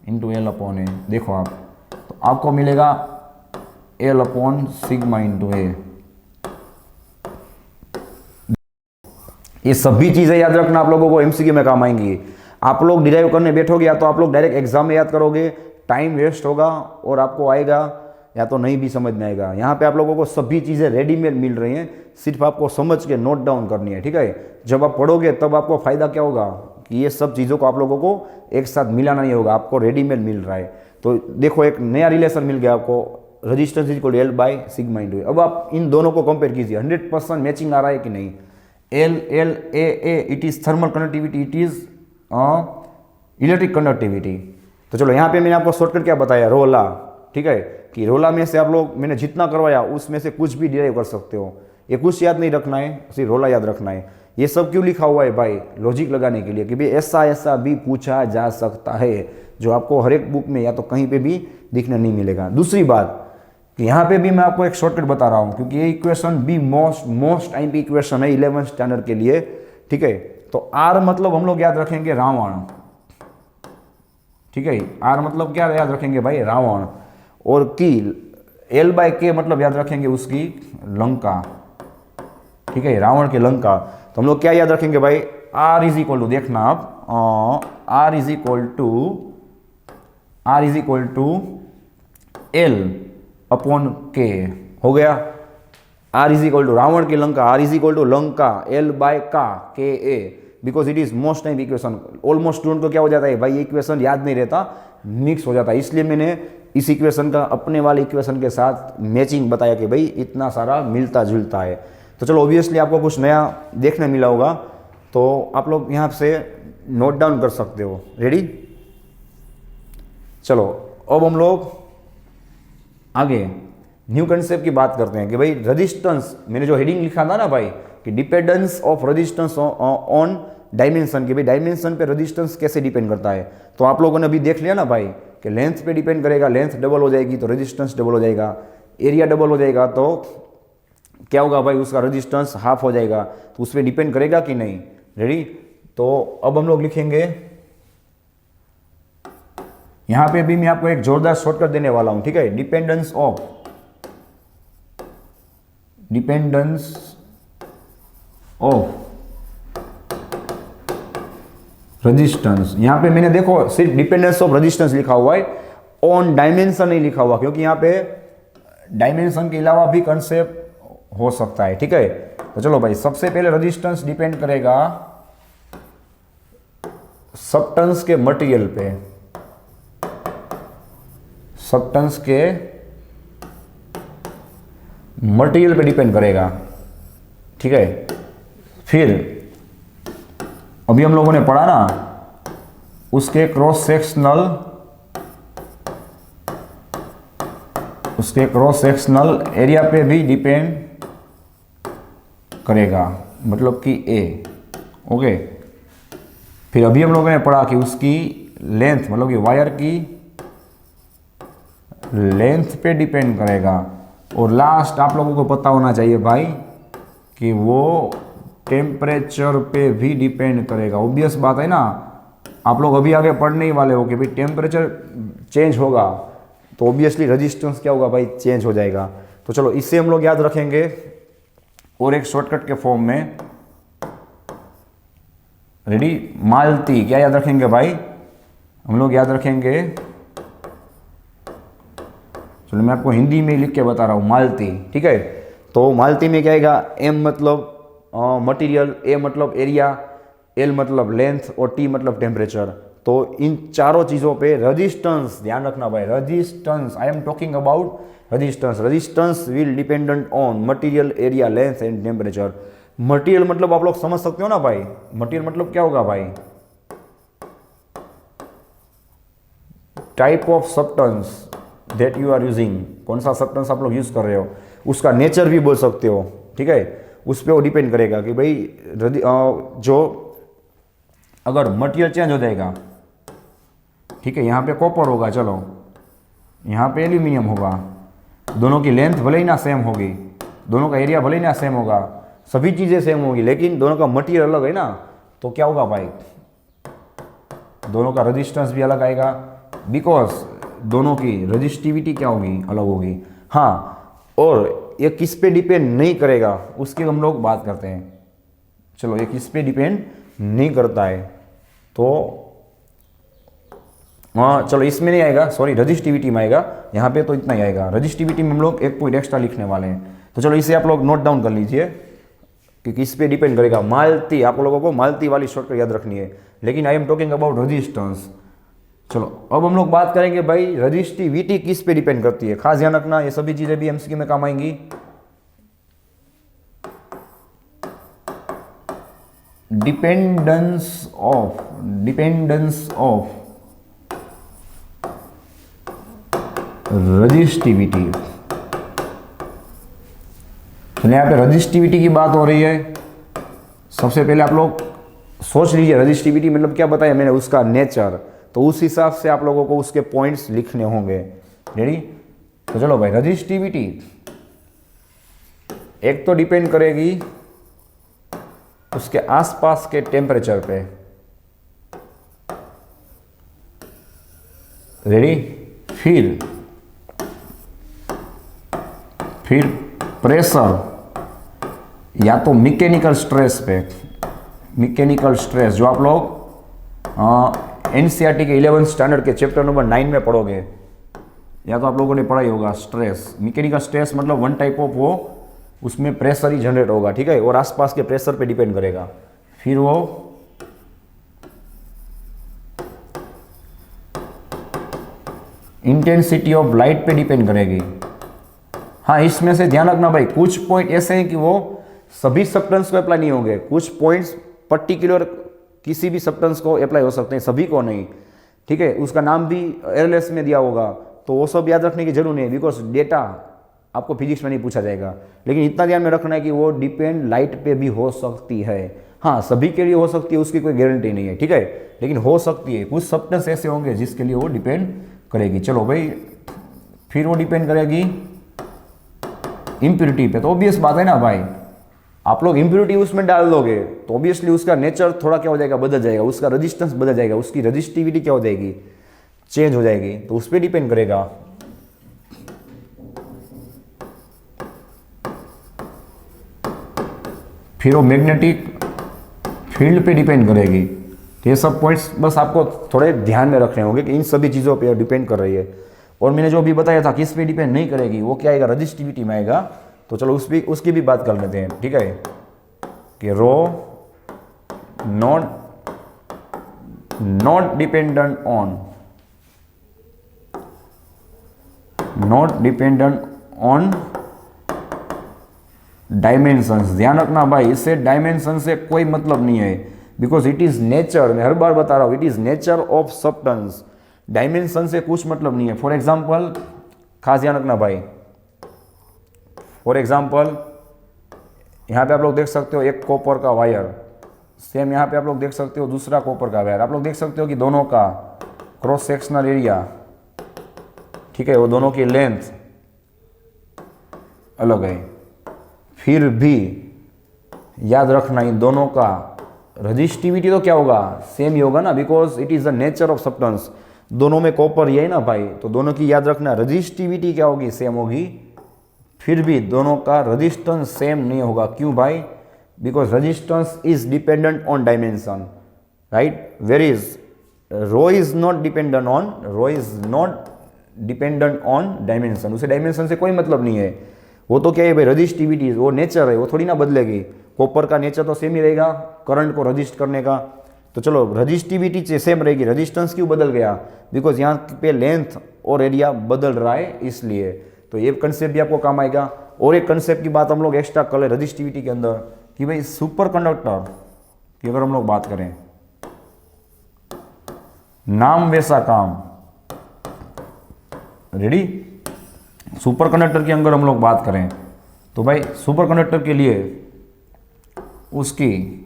इंटू L अपॉन ए। देखो आप, तो आपको मिलेगा L अपॉन सिग्मा इंटू ए। ये सभी चीज़ें याद रखना आप लोगों को एमसीक्यू में काम आएंगी। आप लोग डिराइव करने बैठोगे या तो आप लोग डायरेक्ट एग्जाम में याद करोगे, टाइम वेस्ट होगा और आपको आएगा या तो नहीं भी समझ में आएगा। यहाँ पे आप लोगों को सभी चीज़ें रेडीमेड मिल रही हैं, सिर्फ आपको समझ के नोट डाउन करनी है, ठीक है। जब आप पढ़ोगे तब आपको फ़ायदा क्या होगा कि ये सब चीज़ों को आप लोगों को एक साथ मिलाना नहीं होगा, आपको रेडीमेड मिल रहा है। तो देखो एक नया रिलेशन मिल गया आपको, resistance is equal L by sigma into A. अब आप इन दोनों को कंपेयर कीजिए, 100% मैचिंग आ रहा है कि नहीं। L L A A it is thermal conductivity, it is electric conductivity. तो चलो यहाँ पे मैंने आपको शॉर्टकट क्या बताया, रोला, ठीक है, कि रोला में से आप लोग मैंने जितना करवाया उसमें से कुछ भी डिराइव कर सकते हो। ये कुछ याद नहीं रखना है, सिर्फ रोला याद रखना है। ये सब क्यों लिखा हुआ है भाई, लॉजिक लगाने के लिए कि भाई ऐसा ऐसा भी पूछा जा सकता है, जो आपको हर एक बुक में या तो कहीं पे भी दिखने नहीं मिलेगा। दूसरी बात कि यहाँ पे भी मैं आपको एक शॉर्टकट बता रहा हूँ, क्योंकि ये इक्वेशन भी मोस्ट टाइम की इक्वेशन है 11th स्टैंडर्ड के लिए, ठीक है। तो आर मतलब हम लोग याद रखेंगे रावण, ठीक है। आर मतलब क्या याद रखेंगे भाई, रावण। और की एल बाय के मतलब याद रखेंगे उसकी लंका, ठीक है, रावण की लंका। तो हम लोग क्या याद रखेंगे भाई, आर इज इक्वल टू, देखना आप, R is equal to L upon K, हो गया। R is equal to Ravan की Lanka, R is equal to Lanka L by का के A, because it is most time equation. Almost student को क्या हो जाता है भाई, इक्वेशन याद नहीं रहता, मिक्स हो जाता है। इसलिए मैंने इस इक्वेशन का अपने वाले इक्वेशन के साथ मैचिंग बताया कि भाई इतना सारा मिलता जुलता है। तो चलो ऑब्वियसली आपको कुछ नया देखने मिला होगा, तो आप लोग यहाँ से नोट डाउन कर सकते हो। रेडी, चलो अब हम लोग आगे न्यू कंसेप्ट की बात करते हैं कि भाई रेजिस्टेंस, मैंने जो हेडिंग लिखा था ना भाई कि dependence of resistance on dimension, कि भाई डायमेंशन पे रेजिस्टेंस कैसे डिपेंड करता है। तो आप लोगों ने अभी देख लिया ना भाई कि लेंथ पे डिपेंड करेगा, लेंथ डबल हो जाएगी तो रेजिस्टेंस डबल हो जाएगा, एरिया डबल हो जाएगा तो क्या होगा भाई, उसका रेजिस्टेंस हाफ हो जाएगा। तो उस पर डिपेंड करेगा कि नहीं। रेडी, तो अब हम लोग लिखेंगे, यहां पे भी मैं आपको एक जोरदार शॉर्टकट देने वाला हूं, ठीक है। डिपेंडेंस ऑफ रेजिस्टेंस, यहां पे मैंने देखो सिर्फ डिपेंडेंस ऑफ रेजिस्टेंस लिखा हुआ है, ऑन डायमेंशन नहीं लिखा हुआ, क्योंकि यहां पे डायमेंशन के अलावा भी कंसेप्ट हो सकता है, ठीक है। तो चलो भाई, सबसे पहले रेजिस्टेंस डिपेंड करेगा सबस्टेंस के मटेरियल पे, सबस्टेंस के मटेरियल पे डिपेंड करेगा, ठीक है। फिर अभी हम लोगों ने पढ़ा ना, उसके क्रॉस सेक्शनल एरिया पे भी डिपेंड करेगा, मतलब कि ए, ओके। फिर अभी हम लोगों ने पढ़ा कि उसकी लेंथ, मतलब कि वायर की लेंथ पे डिपेंड करेगा। और लास्ट आप लोगों को पता होना चाहिए भाई कि वो टेम्परेचर पे भी डिपेंड करेगा। ऑब्वियस बात है ना, आप लोग अभी आगे पढ़ने ही वाले हो कि भाई टेम्परेचर चेंज होगा तो ऑब्वियसली रेजिस्टेंस क्या होगा भाई, चेंज हो जाएगा। तो चलो इससे हम लोग याद रखेंगे, और एक शॉर्टकट के फॉर्म में। रेडी, मालती क्या याद रखेंगे भाई, हम लोग याद रखेंगे, चलो मैं आपको हिंदी में लिख के बता रहा हूँ, मालती, ठीक है। तो मालती में क्या आएगा, एम मतलब मटेरियल, ए मतलब एरिया, एल मतलब लेंथ और टी मतलब टेम्परेचर। तो इन चारों चीज़ों पे रेजिस्टेंस ध्यान रखना भाई, resistance, I am talking about resistance will dependent on material, area, length and temperature. Material मतलब आप लोग समझ सकते हो ना भाई, मटेरियल मतलब क्या होगा भाई, type of substance that you are using, कौन सा सब्सटेंस आप लोग यूज कर रहे हो, उसका नेचर भी बोल सकते हो, ठीक है। उस पर वो डिपेंड करेगा कि भाई जो अगर मटेरियल चेंज हो जाएगा, ठीक है, यहाँ पे कॉपर होगा, चलो यहाँ पे एल्यूमिनियम होगा, दोनों की लेंथ भले ही ना सेम होगी, दोनों का एरिया भले ही ना सेम होगा, सभी चीज़ें सेम होगी, लेकिन दोनों का मटेरियल अलग है ना, तो क्या होगा भाई, दोनों का रेजिस्टेंस भी अलग आएगा, बिकॉज दोनों की रेजिस्टिविटी क्या होगी, अलग होगी। हाँ, और ये किस पे डिपेंड नहीं करेगा उसकी हम लोग बात करते हैं। चलो ये किस पे डिपेंड नहीं करता है, तो हाँ चलो इसमें नहीं आएगा, सॉरी रजिस्टिविटी में आएगा, यहाँ पे तो इतना ही आएगा। रजिस्टिविटी में हम लोग एक पॉइंट एक्स्ट्रा लिखने वाले हैं, तो चलो इसे आप लोग नोट डाउन कर लीजिए कि किस पे डिपेंड करेगा। मालती, आप लोगों को मालती वाली शॉर्टकट याद रखनी है, लेकिन I am talking about resistance. चलो अब हम लोग बात करेंगे भाई रजिस्टिविटी किस पे डिपेंड करती है। खास ध्यान रखना, ये सभी चीजें भी एमसीक्यू में काम आएंगी। Dependence of resistivity. यहाँ पे रजिस्टिविटी की बात हो रही है। सबसे पहले आप लोग सोच लीजिए रजिस्टिविटी मतलब क्या बताया मैंने, उसका नेचर, तो उस हिसाब से आप लोगों को उसके पॉइंट्स लिखने होंगे। रेडी? तो चलो भाई, रजिस्टिविटी एक तो डिपेंड करेगी उसके आसपास के टेम्परेचर पे। रेडी? फिर प्रेशर या तो मैकेनिकल स्ट्रेस पे, मैकेनिकल स्ट्रेस जो आप लोग एनसीईआरटी के 11th स्टैंडर्ड के चैप्टर नंबर 9 में पढ़ोगे, या तो आप लोगों ने पढ़ा ही होगा। स्ट्रेस, मैकेनिकल स्ट्रेस मतलब वन टाइप ऑफ वो उसमें प्रेशर ही जनरेट होगा, ठीक है, और आसपास के प्रेशर पे डिपेंड करेगा। फिर वो इंटेंसिटी ऑफ लाइट पे डिपेंड करेगी। हाँ, इसमें से ध्यान रखना भाई, कुछ पॉइंट ऐसे हैं कि वो सभी सब्सटेंस को अप्लाई नहीं होंगे, कुछ पॉइंट्स पर्टिकुलर किसी भी सब्सटेंस को अप्लाई हो सकते हैं, सभी को नहीं, ठीक है। उसका नाम भी एयरलेस में दिया होगा, तो वो सब याद रखने की जरूर नहीं है, बिकॉज डेटा आपको फिजिक्स में नहीं पूछा जाएगा। लेकिन इतना ध्यान में रखना है कि वो डिपेंड लाइट पे भी हो सकती है। हाँ, सभी के लिए हो सकती है, उसकी कोई गारंटी नहीं है, ठीक है, लेकिन हो सकती है। कुछ सब्सटेंस ऐसे होंगे जिसके लिए वो डिपेंड करेगी। चलो भाई, फिर वो डिपेंड करेगी इम्प्योरिटी पे। तो ऑब्वियस बात है ना भाई, आप लोग इम्प्योरिटी उसमें डाल दोगे तो ऑब्वियसली उसका नेचर थोड़ा क्या हो जाएगा, बदल जाएगा, उसका रेजिस्टेंस बदल जाएगा, उसकी रजिस्टिविटी क्या हो जाएगी, चेंज हो जाएगी। तो उस पर डिपेंड करेगा। फिर वो मैग्नेटिक फील्ड पे डिपेंड करेगी। तो ये सब पॉइंट्स बस आपको थोड़े ध्यान में रखने होंगे कि इन सभी चीज़ों पे डिपेंड कर रही है। और मैंने जो अभी बताया था किस पे डिपेंड नहीं करेगी, वो क्या आएगा, रजिस्टिविटी में आएगा। तो चलो उसकी भी बात कर लेते हैं, ठीक है, कि रो नॉट डिपेंडेंट ऑन डायमेंशंस। ध्यान रखना भाई, इससे डायमेंशन से कोई मतलब नहीं है, बिकॉज इट इज नेचर। मैं हर बार बता रहा हूं, it is nature of substance. Dimension से कुछ मतलब नहीं है। फॉर एग्जाम्पल, खास ध्यान रखना भाई, फॉर एग्जाम्पल यहाँ पे आप लोग देख सकते हो एक कॉपर का वायर, सेम यहाँ पे आप लोग देख सकते हो दूसरा कॉपर का वायर। आप लोग देख सकते हो कि दोनों का क्रॉस सेक्शनल एरिया, ठीक है, वो दोनों की लेंथ अलग है। फिर भी याद रखना, इन दोनों का रजिस्टिविटी तो क्या होगा, सेम ही होगा ना, because it is the nature of substance. दोनों में कॉपर ये है ना भाई, तो दोनों की याद रखना रजिस्टिविटी क्या होगी, सेम होगी। फिर भी दोनों का रेजिस्टेंस सेम नहीं होगा। क्यों भाई? Because resistance is dependent on dimension, right. Where is rho is not dependent on dimension. उसे डायमेंशन से कोई मतलब नहीं है। वो तो क्या है भाई, रजिस्टिविटी, वो नेचर है, वो थोड़ी ना बदलेगी। कॉपर का नेचर तो सेम ही रहेगा, करंट को रजिस्ट करने का। तो चलो, रजिस्टिविटी सेम रहेगी, रेजिस्टेंस क्यों बदल गया, बिकॉज यहाँ पे लेंथ और एरिया बदल रहा है, इसलिए। तो ये कंसेप्ट भी आपको काम आएगा। और एक कंसेप्ट की बात हम लोग एक्स्ट्रा कर ले रजिस्टिविटी के अंदर, कि भाई सुपर कंडक्टर की अगर हम लोग बात करें, नाम वैसा काम। रेडी? सुपर कंडक्टर की अगर हम लोग बात करें तो भाई सुपर कंडक्टर के लिए उसकी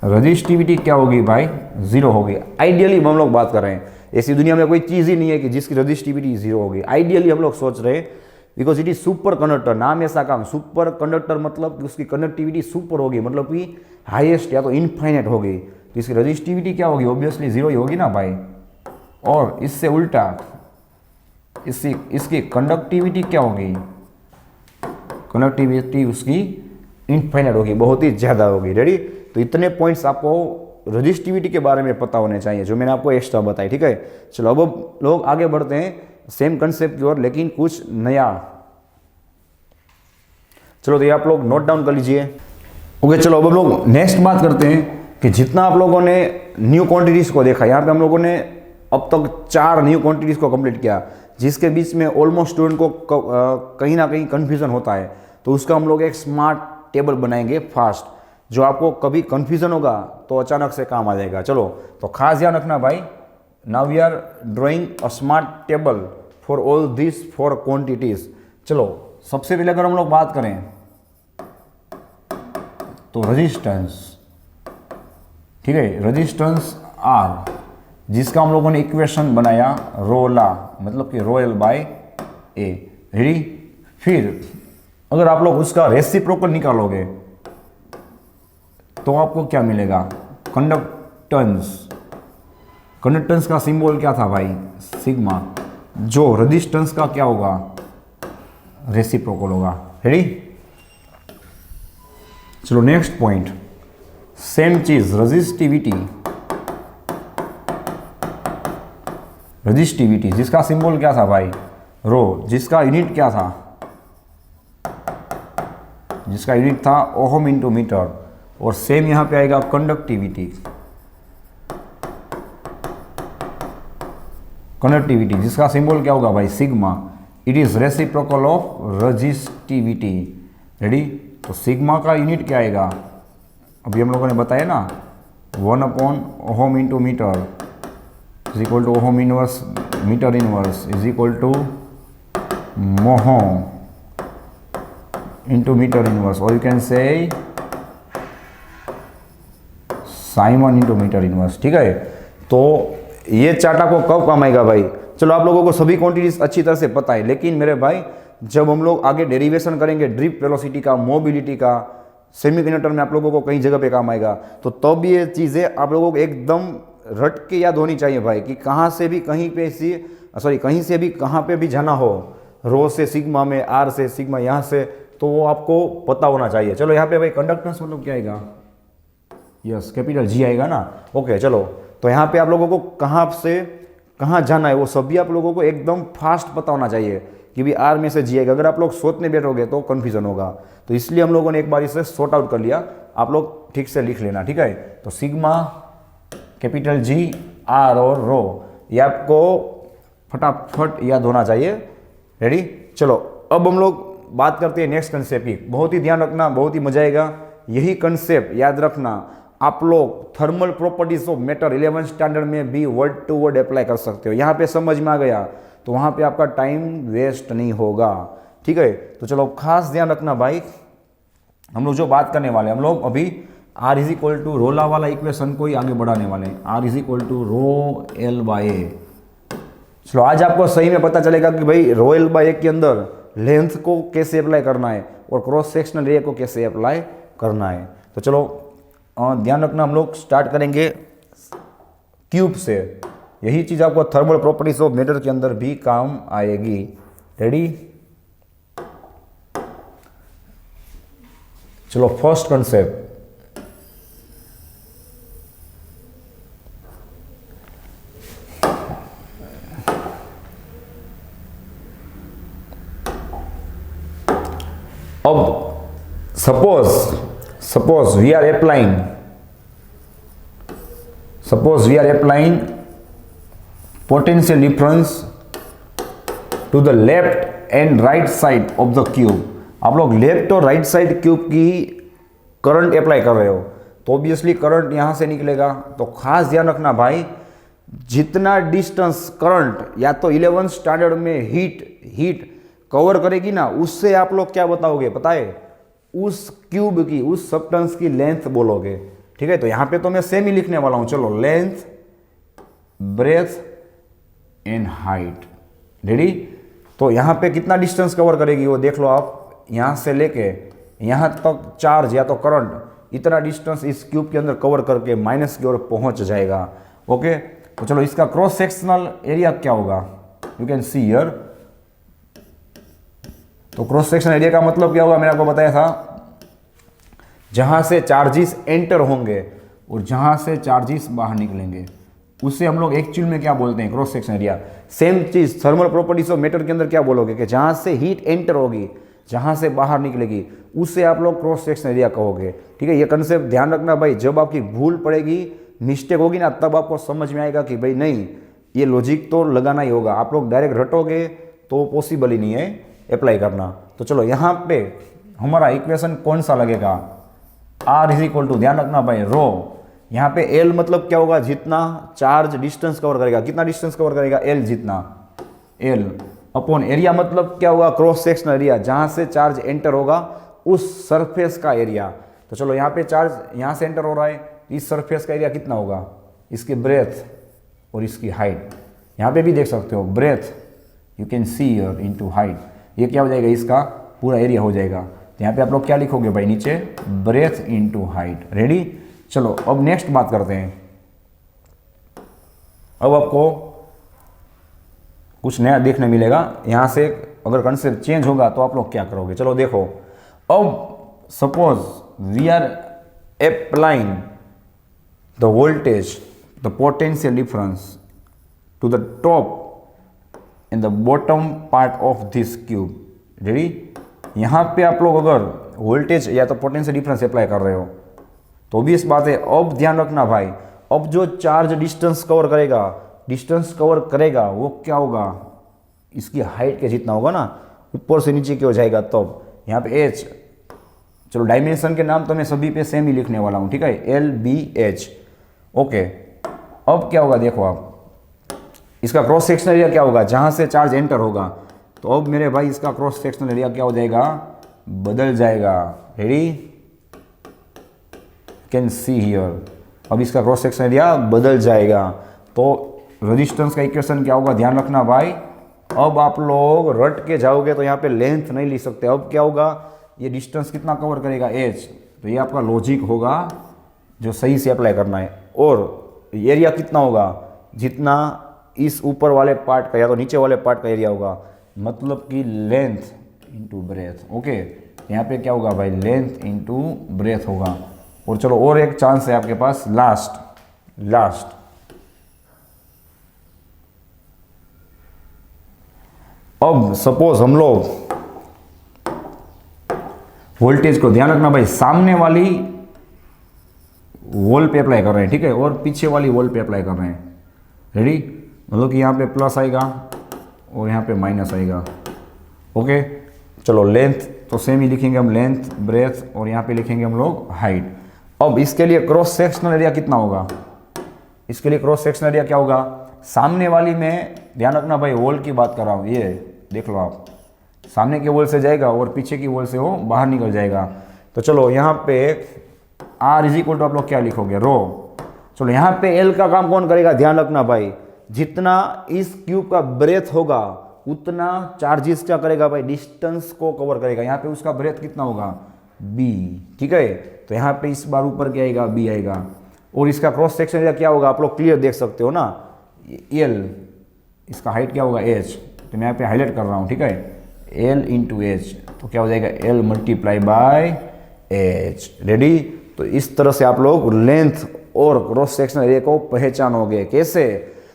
रजिस्टिविटी क्या होगी भाई, जीरो होगी। आइडियली हम लोग बात कर रहे हैं, ऐसी दुनिया में कोई चीज़ ही नहीं है कि जिसकी रजिस्टिविटी जीरो होगी। आइडियली हम लोग सोच रहे हैं, because it is super conductor, नाम ऐसा काम। सुपर कंडक्टर मतलब कि उसकी कंडक्टिविटी सुपर होगी, मतलब कि हाईएस्ट या तो इनफाइनाइट होगी। तो इसकी रजिस्टिविटी क्या होगी, ऑब्वियसली जीरो ही होगी ना भाई। और इससे उल्टा इसकी कंडक्टिविटी क्या होगी, कंडक्टिविटी उसकी इनफाइनाइट होगी, बहुत ही ज़्यादा होगी। रेडी? तो इतने पॉइंट्स आपको रजिस्टिविटी के बारे में पता होने चाहिए जो मैंने आपको एक्स्ट्रा बताई। ठीक है, चलो अब लोग आगे बढ़ते हैं सेम कंसेप्ट की ओर, लेकिन कुछ नया। चलो तो ये आप लोग नोट डाउन कर लीजिए। ओके, चलो अब हम लोग नेक्स्ट बात करते हैं कि जितना आप लोगों ने न्यू क्वांटिटीज़ को देखा, यहाँ पे हम लोगों ने अब तक 4 न्यू क्वांटिटीज़ को कंप्लीट किया, जिसके बीच में ऑलमोस्ट स्टूडेंट को कहीं ना कहीं कन्फ्यूज़न होता है। तो उसका हम लोग एक स्मार्ट टेबल बनाएंगे फास्ट, जो आपको कभी कन्फ्यूज़न होगा तो अचानक से काम आ जाएगा। चलो तो खास ध्यान रखना भाई, now we are drawing a smart table for all this 4 quantities. चलो सबसे पहले अगर हम लोग बात करें तो रेजिस्टेंस, ठीक है, रेजिस्टेंस आर, जिसका हम लोगों ने इक्वेशन बनाया रोला, मतलब कि रोयल बाय ए। रेडी? फिर अगर आप लोग उसका रेसिप्रोकल निकालोगे तो आपको क्या मिलेगा? कंडक्टेंस। कंडक्टेंस का सिंबल क्या था भाई? सिग्मा। जो रेजिस्टेंस का क्या होगा? रेसिप्रोकल होगा। रेडी? चलो नेक्स्ट पॉइंट, सेम चीज रजिस्टिविटी। रजिस्टिविटी जिसका सिंबल क्या था भाई? रो। जिसका यूनिट क्या था? जिसका यूनिट था ओहम इंटू मीटर। और सेम यहां पे आएगा कंडक्टिविटी। कंडक्टिविटी जिसका सिंबल क्या होगा भाई? Sigma. It is reciprocal of resistivity. Ready? तो सिग्मा का यूनिट क्या आएगा? अभी हम लोगों ने बताया ना, 1 ohm into metre is equal to ohm inverse metre inverse is equal to mho into metre inverse, और you can say siemens into metre inverse. ठीक है, तो ये चार्ट आपको कब काम आएगा भाई? चलो आप लोगों को सभी क्वांटिटीज अच्छी तरह से पता है, लेकिन मेरे भाई जब हम लोग आगे डेरिवेशन करेंगे ड्रिप वेलोसिटी का, मोबिलिटी का, सेमीकंडक्टर में आप लोगों को कई जगह पे काम आएगा, तो तब ये चीज़ें आप लोगों को एकदम रट के याद होनी चाहिए भाई, कि कहाँ से भी कहीं पे कहीं से भी कहाँ पे भी जाना हो, रो से सिग्मा में, आर से सिग्मा यहाँ से, तो वो आपको पता होना चाहिए। चलो यहाँ पे भाई कंडक्टेंस मतलब क्या आएगा? यस, कैपिटल जी आएगा ना। ओके, चलो तो यहाँ पे आप लोगों को कहाँ से कहाँ जाना है वो सभी आप लोगों को एकदम फास्ट पता होना चाहिए कि भी आर में से जी आएगा। अगर आप लोग सोचने बैठोगे तो कन्फ्यूजन होगा, तो इसलिए हम लोगों ने एक बार इसे सॉर्ट आउट कर लिया। आप लोग ठीक से लिख लेना। ठीक है, तो सिग्मा, कैपिटल जी, आर और रो, ये आपको फटाफट याद होना चाहिए। रेडी? चलो अब हम लोग बात करते हैं नेक्स्ट कंसेप्ट की। बहुत ही ध्यान रखना, बहुत ही मजा आएगा। यही कंसेप्ट याद रखना आप लोग thermal properties of matter 11 standard में भी वर्ड टू वर्ड अप्लाई कर सकते हो। यहाँ पे समझ में आ गया तो वहाँ पे आपका टाइम वेस्ट नहीं होगा। ठीक है, तो चलो खास ध्यान रखना भाई, हम लोग जो बात करने वाले हैं, हम लोग अभी आर इज इक्वल टू रोला वाला इक्वेशन को ही आगे बढ़ाने वाले हैं। R is equal to rho L by A. चलो आज आपको सही में पता चलेगा कि भाई रो एल बाय ए के अंदर लेंथ को कैसे अप्लाई करना है और क्रॉस सेक्शनल एरिया को कैसे अप्लाई करना है। तो चलो ध्यान रखना, हम लोग स्टार्ट करेंगे क्यूब से। यही चीज़ आपको थर्मल प्रॉपर्टीज ऑफ मैटर के अंदर भी काम आएगी। रेडी? चलो फर्स्ट कंसेप्ट, अब suppose we are applying potential difference to the left and right side of the cube। आप लोग लेफ्ट और राइट साइड क्यूब की करंट अप्लाई कर रहे हो तो ऑब्वियसली करंट यहां से निकलेगा। तो खास ध्यान रखना भाई, जितना डिस्टेंस करंट या तो 11 स्टैंडर्ड में हीट कवर करेगी ना, उससे आप लोग क्या बताओगे पता है? उस क्यूब की, उस सब्सटेंस की लेंथ बोलोगे। ठीक है, तो यहां पे तो मैं सेम ही लिखने वाला हूं। चलो length, breadth and height. Ready? तो यहां पे कितना डिस्टेंस कवर करेगी वो देख लो आप। यहां से लेके यहां तक चार्ज या तो करंट इतना डिस्टेंस इस क्यूब के अंदर कवर करके माइनस की ओर पहुंच जाएगा। ओके, तो चलो इसका क्रॉस सेक्शनल एरिया क्या होगा? You can see here. तो क्रॉस सेक्शनल एरिया का मतलब क्या होगा? मैंने आपको बताया था जहाँ से चार्जेस एंटर होंगे और जहाँ से चार्जेस बाहर निकलेंगे उसे हम लोग एक्चुअल में क्या बोलते हैं, cross section area. Same cheese thermal properties of matter के अंदर क्या बोलोगे कि जहाँ से हीट एंटर होगी, जहाँ से बाहर निकलेगी, उसे आप लोग क्रॉस सेक्शन एरिया कहोगे। ठीक है, ये कंसेप्ट ध्यान रखना भाई। जब आपकी भूल पड़ेगी, मिस्टेक होगी ना, तब आपको समझ में आएगा कि भाई नहीं, ये लॉजिक तो लगाना ही होगा। आप लोग डायरेक्ट रटोगे तो पॉसिबल ही नहीं है अप्लाई करना। तो चलो यहाँ पे हमारा इक्वेशन कौन सा लगेगा, आर इज इक्वल टू, ध्यान रखना भाई, रो। यहाँ पे एल मतलब क्या होगा, जितना चार्ज डिस्टेंस कवर करेगा, कितना डिस्टेंस कवर करेगा, एल जितना, एल अपॉन एरिया मतलब क्या होगा, क्रॉस सेक्शनल एरिया, जहाँ से चार्ज एंटर होगा उस सरफेस का एरिया। तो चलो यहाँ पे चार्ज यहाँ से एंटर हो रहा है, इस सरफेस का एरिया कितना होगा, इसकी ब्रेथ और इसकी हाइट। यहाँ पे भी देख सकते हो, breadth you can see here into height, ये क्या हो जाएगा, इसका पूरा एरिया हो जाएगा। तो यहाँ पे आप लोग क्या लिखोगे भाई, नीचे ब्रेथ इनटू हाइट। रेडी, चलो अब नेक्स्ट बात करते हैं। अब आपको कुछ नया देखने मिलेगा यहाँ से। अगर कंसेप्ट चेंज होगा तो आप लोग क्या करोगे, चलो देखो। अब suppose we are applying the voltage, the potential difference to the top and the bottom part of this cube. Ready, यहाँ पे आप लोग अगर वोल्टेज या तो पोटेंशियल डिफरेंस अप्लाई कर रहे हो तो भी इस बात है। अब ध्यान रखना भाई, अब जो चार्ज डिस्टेंस कवर करेगा वो क्या होगा, इसकी हाइट के जितना होगा ना, ऊपर से नीचे की हो जाएगा। तब यहाँ पे एच, चलो डायमेंशन के नाम तो मैं सभी पे सेम ही लिखने वाला हूँ, ठीक है, एल बी एच। ओके, अब क्या होगा देखो आप, इसका क्रॉस सेक्शनल एरिया क्या होगा, जहाँ से चार्ज एंटर होगा। तो अब मेरे भाई इसका क्रॉस सेक्शनल एरिया क्या हो जाएगा, बदल जाएगा। रेडी, कैन सी हियर, अब इसका क्रॉस सेक्शन एरिया बदल जाएगा। तो रेजिस्टेंस का इक्वेशन क्या होगा, ध्यान रखना भाई। अब आप लोग रट के जाओगे तो यहाँ पे लेंथ नहीं लिख सकते। अब क्या होगा, ये डिस्टेंस कितना कवर करेगा, एच, तो ये आपका लॉजिक होगा जो सही से अप्लाई करना है। और एरिया कितना होगा, जितना इस ऊपर वाले पार्ट का या तो नीचे वाले पार्ट का एरिया होगा, मतलब कि लेंथ इंटू ब्रेथ। ओके, यहाँ पे क्या होगा भाई, लेंथ इंटू ब्रेथ होगा। और चलो और एक चांस है आपके पास, लास्ट। अब सपोज हम लोग वोल्टेज को, ध्यान रखना भाई, सामने वाली वॉल पे अप्लाई कर रहे हैं, ठीक है, और पीछे वाली वॉल पे अप्लाई कर रहे हैं। रेडी, मतलब कि यहाँ पे प्लस आएगा और यहाँ पे माइनस आएगा। ओके, चलो लेंथ तो सेम ही लिखेंगे हम, लेंथ, ब्रेथ, और यहाँ पे लिखेंगे हम लोग हाइट। अब इसके लिए क्रॉस सेक्शनल एरिया कितना होगा, इसके लिए क्रॉस सेक्शनल एरिया क्या होगा, सामने वाली में, ध्यान रखना भाई, वॉल की बात कर रहा हूँ, ये देख लो आप, सामने की वॉल से जाएगा और पीछे की वॉल से वो बाहर निकल जाएगा। तो चलो यहाँ पे आर इज इक्वल टू आप लोग क्या लिखोगे, रो। चलो यहाँ पे एल का काम कौन करेगा, ध्यान रखना भाई, जितना इस क्यूब का ब्रेथ होगा उतना चार्जेस क्या करेगा भाई, डिस्टेंस को कवर करेगा। यहाँ पे उसका ब्रेथ कितना होगा, बी, ठीक है। तो यहाँ पे इस बार ऊपर क्या आएगा, बी आएगा। और इसका क्रॉस सेक्शन एरिया क्या होगा, आप लोग क्लियर देख सकते हो ना, एल, इसका हाइट क्या होगा, एच। तो मैं यहाँ पे हाईलाइट कर रहा हूँ, ठीक है, एल इंटू एच, तो क्या हो जाएगा, L multiply by H. Ready, तो इस तरह से आप लोग लेंथ और क्रॉस सेक्शन एरिया को पहचानोगे। कैसे,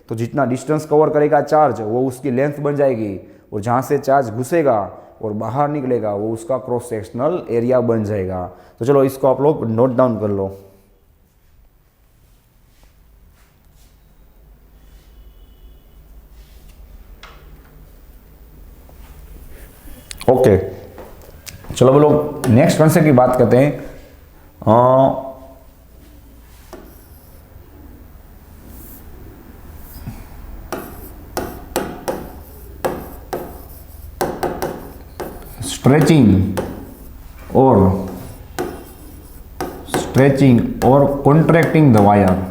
तो जितना डिस्टेंस कवर करेगा चार्ज वो उसकी लेंथ बन जाएगी, और जहाँ से चार्ज घुसेगा और बाहर निकलेगा वो उसका क्रॉस सेक्शनल एरिया बन जाएगा। तो चलो इसको आप लोग नोट डाउन कर लो। ओके, चलो वो लोग नेक्स्ट कॉन्सेप्ट की बात करते हैं। स्ट्रेचिंग और कॉन्ट्रैक्टिंग द वायर।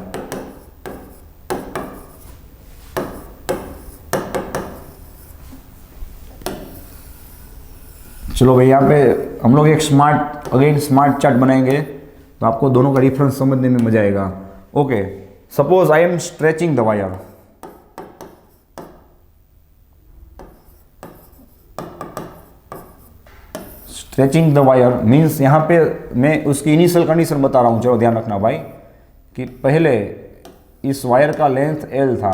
चलो भाई, यहाँ पे हम लोग एक स्मार्ट चार्ट बनाएंगे तो आपको दोनों का डिफरेंस समझने में मजा आएगा। Okay, suppose I am stretching the wire, stretching the wire means यहाँ पे मैं उसकी इनिशियल कंडीशन बता रहा हूँ, चलो ध्यान रखना भाई, कि पहले इस वायर का लेंथ L था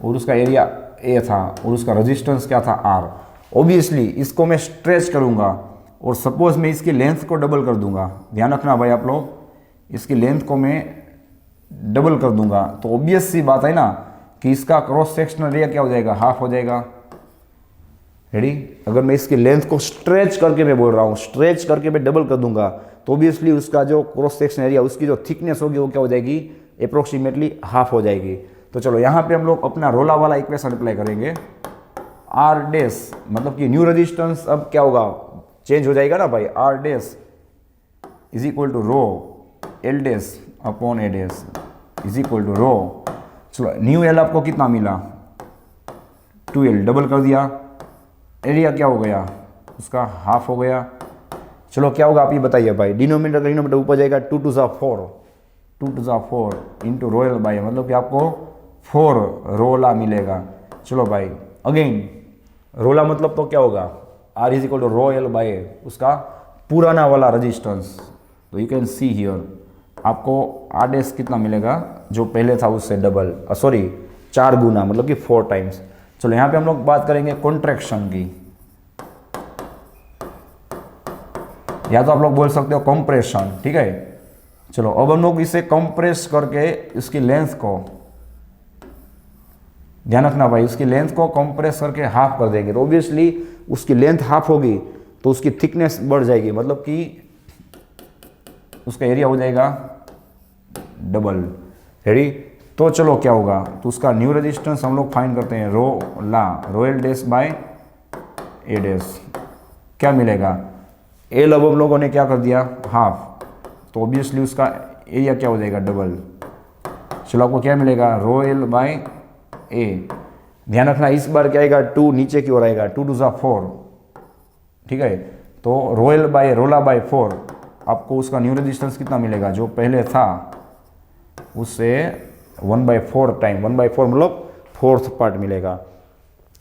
और उसका एरिया A था और उसका रेजिस्टेंस क्या था R। ऑब्वियसली इसको मैं स्ट्रेच करूँगा और सपोज मैं इसकी लेंथ को डबल कर दूंगा, ध्यान रखना भाई आप लोग, इसकी लेंथ को मैं डबल कर दूंगा तो ऑब्वियस सी बात है ना कि इसका क्रॉस सेक्शनल एरिया क्या हो जाएगा, हाफ हो जाएगा। रेडी, अगर मैं इसकी लेंथ को स्ट्रेच करके मैं बोल रहा हूँ, स्ट्रेच करके मैं डबल कर दूंगा तो ऑब्वियसली उसका जो क्रॉस सेक्शन एरिया, उसकी जो थिकनेस होगी वो क्या हो जाएगी, अप्रोक्सीमेटली हाफ हो जाएगी। तो चलो यहाँ पे हम लोग अपना रोला वाला इक्वेशन अप्लाई करेंगे। आर डैश मतलब कि न्यू रेजिस्टेंस अब क्या होगा, चेंज हो जाएगा ना भाई, R dash is equal to rho L dash upon A dash is equal to rho. चलो न्यू एल आपको कितना मिला, 2L, डबल कर दिया, एरिया क्या हो गया, उसका हाफ हो गया। चलो क्या होगा आप ये बताइए भाई, डिनोमिनेटर ऊपर जाएगा, 2 टू ज़ा 4 इंटू रोयल बाई, मतलब कि आपको 4 रोला मिलेगा। चलो भाई अगेन रोला मतलब तो क्या होगा, R is equal to rho L by उसका पुराना वाला रजिस्टेंस। तो यू कैन सी हियर आपको आर डैश कितना मिलेगा, जो पहले था उससे डबल, सॉरी 4 गुना, मतलब कि 4 टाइम्स। चलो यहाँ पे हम लोग बात करेंगे कॉन्ट्रैक्शन की, या तो आप लोग बोल सकते हो कंप्रेशन, ठीक है। चलो अब हम लोग इसे कंप्रेस करके इसकी लेंथ को, ध्यान रखना भाई, उसकी लेंथ को कंप्रेस करके हाफ कर देंगे तो ऑब्वियसली उसकी लेंथ हाफ होगी तो उसकी थिकनेस बढ़ जाएगी, मतलब कि उसका एरिया हो जाएगा डबल। रेडी, तो चलो क्या होगा, तो उसका न्यू रेजिस्टेंस हम लोग फाइंड करते हैं, royal dash by A dash क्या मिलेगा, एल अब हम लोगों ने क्या कर दिया, हाफ, तो ऑब्वियसली उसका एरिया क्या हो जाएगा, डबल। चलो आपको क्या मिलेगा, रोयल बाय ए, ध्यान रखना इस बार क्या आएगा, 2 नीचे की ओर आएगा, 2 टू ज़ा 4, ठीक है। तो रोयल बाय रोला बाय 4 आपको उसका न्यू रेजिस्टेंस कितना मिलेगा, जो पहले था उससे 1/4 टाइम, 1/4 मतलब 4th पार्ट मिलेगा।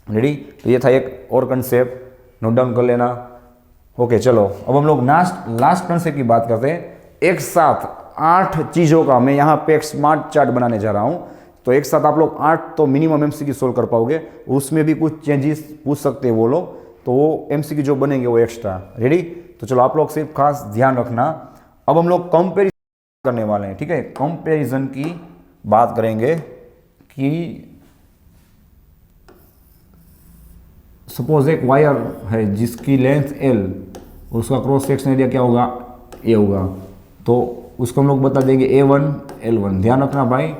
रेडी, तो ये था एक और कंसेप्ट, नोट डाउन कर लेना। ओके चलो अब हम लोग लास्ट कंसेप्ट की बात करते हैं। एक साथ 8 चीज़ों का मैं यहाँ पे एक स्मार्ट चार्ट बनाने जा रहा हूँ, तो एक साथ आप लोग 8 तो मिनिमम MCQ सोल्व कर पाओगे, उसमें भी कुछ चेंजेस पूछ सकते हैं वो लोग, तो वो MCQ जो बनेंगे वो एक्स्ट्रा। रेडी, तो चलो आप लोग सिर्फ खास ध्यान रखना। अब हम लोग कंपेरिजन करने वाले हैं, ठीक है, कंपेरिजन की बात करेंगे कि सपोज एक वायर है जिसकी लेंथ L, उसका क्रॉस सेक्शन एरिया क्या होगा, A होगा, तो उसको हम लोग बता देंगे A1 L1। ध्यान रखना भाई,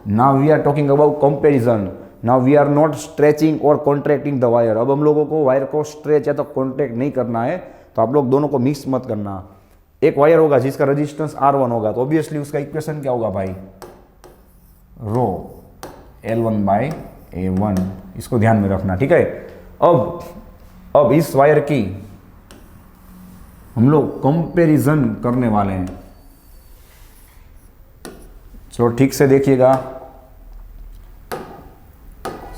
now we are talking about comparison, now we are not stretching और कॉन्ट्रैक्टिंग द वायर। अब हम लोगों को वायर को स्ट्रेच या तो कॉन्ट्रैक्ट नहीं करना है, तो आप लोग दोनों को मिक्स मत करना। एक वायर होगा जिसका रेजिस्टेंस R1 होगा, तो ऑब्वियसली उसका इक्वेशन क्या होगा भाई, रो L1 बाय A1, इसको ध्यान में रखना, ठीक है। अब इस वायर की हम लोग कंपैरिजन करने वाले हैं, चलो ठीक से देखिएगा।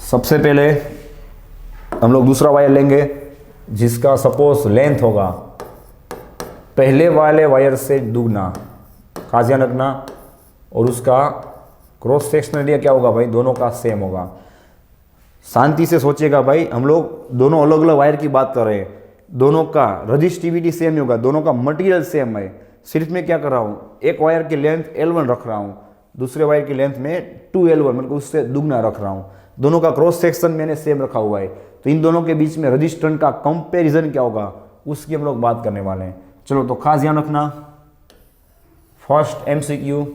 सबसे पहले हम लोग दूसरा वायर लेंगे जिसका सपोज लेंथ होगा पहले वाले वायर से दुगना, खास ध्यान रखना, और उसका क्रॉस सेक्शनल एरिया क्या होगा भाई, दोनों का सेम होगा। शांति से सोचिएगा भाई, हम लोग दोनों अलग अलग वायर की बात कर रहे हैं, दोनों का रजिस्टिविटी सेम होगा, दोनों का मटेरियल सेम है, सिर्फ मैं क्या कर रहा हूँ, एक वायर की लेंथ L1 रख रहा हूँ, दूसरे वायर की लेंथ में 2L1 मतलब उससे दुगना रख रहा हूँ, दोनों का क्रॉस सेक्शन मैंने सेम रखा हुआ है, तो इन दोनों के बीच में रजिस्टेंस का कंपैरिजन क्या होगा उसकी हम लोग बात करने वाले हैं। चलो तो खास ध्यान रखना, फर्स्ट MCQ,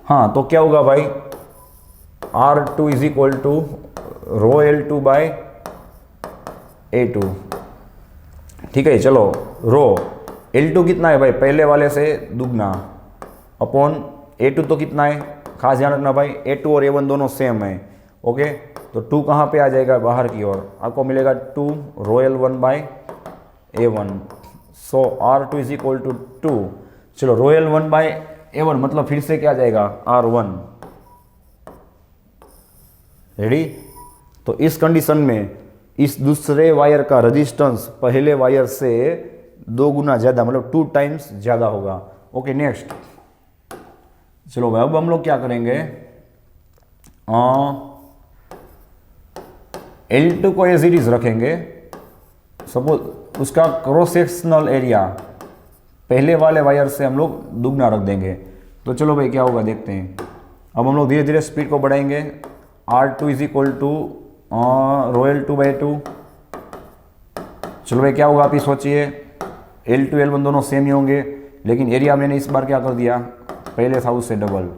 हाँ तो क्या होगा भाई, R2 is equal to rho L2 by A2, ठीक है। चलो रो L2 कितना है भाई, पहले वाले से दुगना, अपॉन A2 तो कितना है, खास ध्यान रखना भाई, A2 और A1 दोनों सेम है, ओके। तो 2 कहाँ पे आ जाएगा, बाहर की ओर, आपको मिलेगा 2 rho L1 by A1, so R2 is equal to 2। चलो रो L1 बाय A1 मतलब फिर से क्या आ जाएगा, R1। रेडी, तो इस कंडीशन में इस दूसरे वायर का रेजिस्टेंस पहले वायर से 2 गुना ज़्यादा, मतलब 2 टाइम्स ज़्यादा होगा। ओके नेक्स्ट, चलो भाई अब हम लोग क्या करेंगे, L2 को एज इट इज रखेंगे। सपोज उसका क्रॉस सेक्शनल एरिया पहले वाले वायर से हम लोग दुगना रख देंगे। तो चलो भाई क्या होगा देखते हैं। अब हम लोग धीरे धीरे स्पीड को बढ़ाएंगे। R2 is equal to ρL2/2। चलो भाई क्या होगा आप ही सोचिए। L2 L1 दोनों सेम ही होंगे, लेकिन एरिया मैंने इस बार क्या कर दिया, पहले था उससे डबल।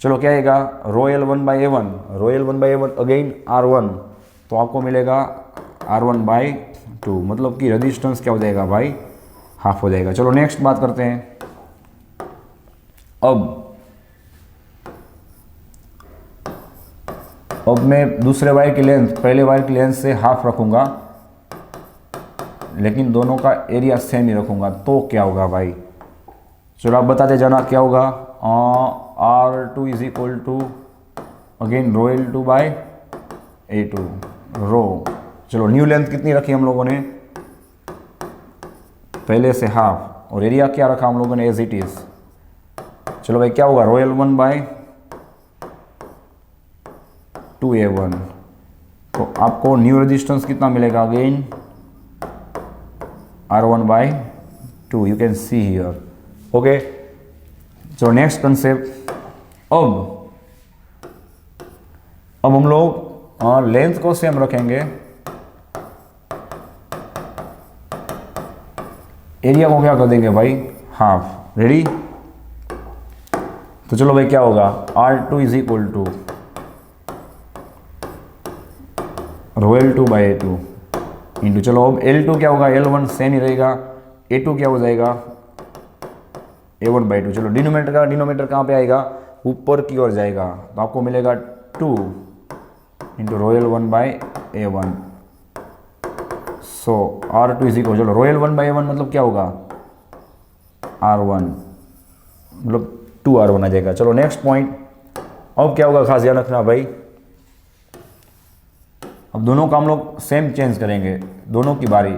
चलो क्या आएगा, ρL1/A1, ρL1/A1 अगेन R1, तो आपको मिलेगा R1/2, मतलब कि रेजिस्टेंस क्या हो जाएगा भाई, हाफ हो जाएगा। चलो नेक्स्ट बात करते हैं। अब मैं दूसरे वायर की लेंथ पहले वायर की लेंथ से हाफ रखूंगा, लेकिन दोनों का एरिया सेम ही रखूंगा, तो क्या होगा भाई, चलो आप बताते जाना क्या होगा। R2 is equal to again ρL2/A2 rho. चलो न्यू लेंथ कितनी रखी हम लोगों ने, पहले से हाफ, और एरिया क्या रखा हम लोगों ने एज इट इज। चलो भाई क्या होगा, ρL1/2A1, तो आपको न्यू रेजिस्टेंस कितना मिलेगा, again R1/2, you can see here. Okay चलो नेक्स्ट कंसेप्ट। अब हम लोग लेंथ को सेम रखेंगे, एरिया को क्या कर देंगे भाई, हाफ। रेडी, तो चलो भाई क्या होगा, R2 is equal to ρL2/A2 into, चलो अब L2 क्या होगा, L1 सेम ही रहेगा, A2 क्या हो जाएगा, A1/2। चलो डिनोमिनेटर कहाँ पे आएगा, ऊपर की ओर जाएगा, तो आपको मिलेगा 2 into ρL1/A1। So R2 is equal, चलो ρL1/A1 मतलब क्या होगा, R1, मतलब 2R1 आ जाएगा। चलो नेक्स्ट पॉइंट। अब क्या होगा, खास ध्यान रखना भाई, अब दोनों का हम लोग सेम चेंज करेंगे, दोनों की बारी।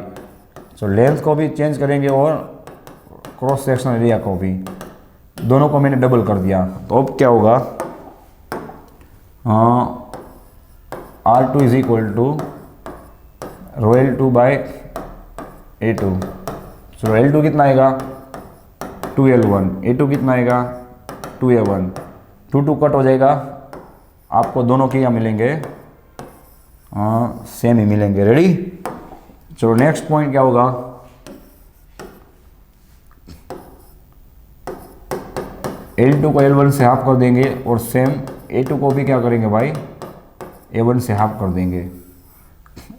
सो लेंथ को भी चेंज करेंगे और क्रॉस सेक्शनल एरिया को भी, दोनों को मैंने डबल कर दिया। तो अब क्या होगा, R2 is equal to ρL2/A2। चलो L2 कितना आएगा, 2L1, A2 कितना आएगा, 2A1, 2 कट हो जाएगा, आपको दोनों के यहाँ मिलेंगे सेम ही मिलेंगे। रेडी, चलो नेक्स्ट पॉइंट क्या होगा, L2 को L1 से हाफ कर देंगे, और सेम A2 को भी क्या करेंगे भाई, A1 से हाफ कर देंगे।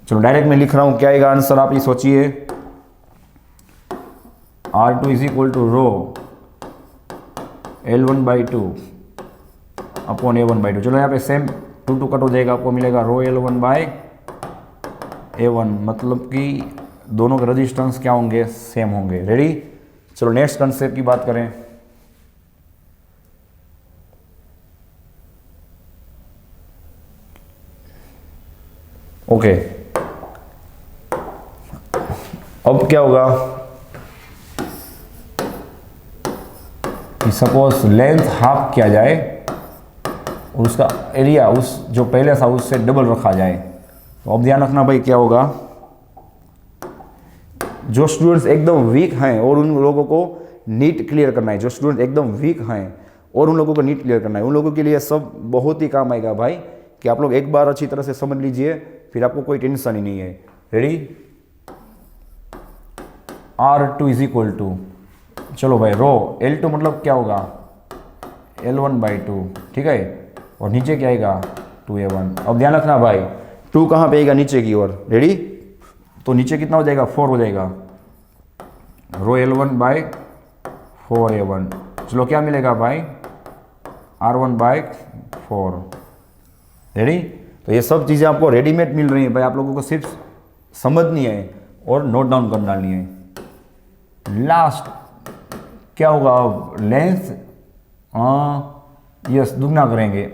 चलो डायरेक्ट मैं लिख रहा हूँ, क्या आएगा आंसर आप ये सोचिए। R2 is equal to ρL1/2 upon A1/2। चलो यहाँ पे सेम 2 कट हो जाएगा, आपको मिलेगा ρL1/A1, मतलब कि दोनों के रेजिस्टेंस क्या होंगे, सेम होंगे। रेडी, चलो नेक्स्ट कंसेप्ट की बात करें। ओके अब क्या होगा कि सपोज लेंथ हाफ किया जाए और उसका एरिया उस जो पहले था उससे डबल रखा जाए। तो अब ध्यान रखना भाई क्या होगा, जो स्टूडेंट्स एकदम वीक हैं और उन लोगों को नीट क्लियर करना है, जो स्टूडेंट एकदम वीक हैं और उन लोगों को नीट क्लियर करना है, उन लोगों के लिए सब बहुत ही काम आएगा भाई, कि आप लोग एक बार अच्छी तरह से समझ लीजिए, फिर आपको कोई टेंशन ही नहीं है। Ready, R2 is equal to, चलो भाई L2 मतलब क्या होगा, L1/2, ठीक है, और नीचे क्या आएगा 2A1। अब ध्यान रखना भाई 2 कहाँ पे आएगा, नीचे की ओर। रेडी, तो नीचे कितना हो जाएगा, 4 हो जाएगा, ρL1/4A1। चलो क्या मिलेगा भाई, R1/4। रेडी, तो ये सब चीज़ें आपको रेडीमेड मिल रही हैं भाई, आप लोगों को सिर्फ समझनी है और नोट डाउन कर डालनी है। लास्ट क्या होगा, अब लेंथ यस दुगना करेंगे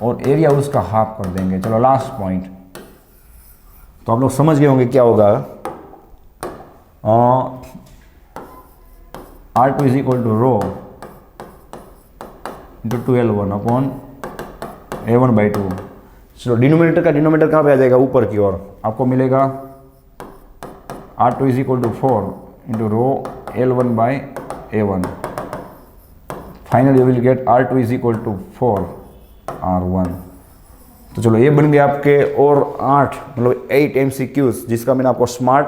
और एरिया उसका हाफ कर देंगे। चलो लास्ट पॉइंट, तो आप लोग समझ गए होंगे क्या होगा। R2 is equal to rho into 2L1 upon A1/2। चलो डिनोमिनेटर का डिनोमिनेटर कहाँ पे आ जाएगा, ऊपर की ओर। आपको मिलेगा R2 is equal to 4 into rho L1/A1। Final you will get R2 is equal to 4R1। तो चलो ये बन गया आपके और 8 मतलब 8 MCQs, जिसका मैंने आपको स्मार्ट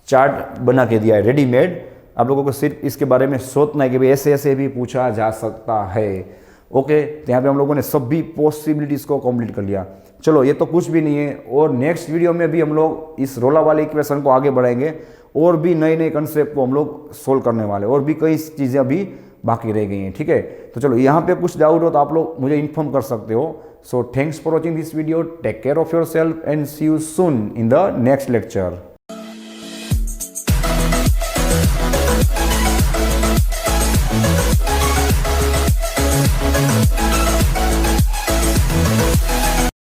चार्ट बना के दिया है रेडीमेड। आप लोगों को सिर्फ इसके बारे में सोचना है कि भाई ऐसे ऐसे भी पूछा जा सकता है। ओके, तो यहाँ पे हम लोगों ने सभी पॉसिबिलिटीज़ को कंप्लीट कर लिया। चलो ये तो कुछ भी नहीं है, और नेक्स्ट वीडियो में भी हम लोग इस रोला वाले इक्वेशन को आगे बढ़ाएंगे, और भी नए नए कंसेप्ट को हम लोग सोल्व करने वाले, और भी कई चीज़ें अभी बाकी रह गई हैं। ठीक है, तो चलो यहाँ पे कुछ डाउट हो तो आप लोग मुझे इन्फॉर्म कर सकते हो। So thanks for watching this video, take care of yourself and see you soon in the next lecture.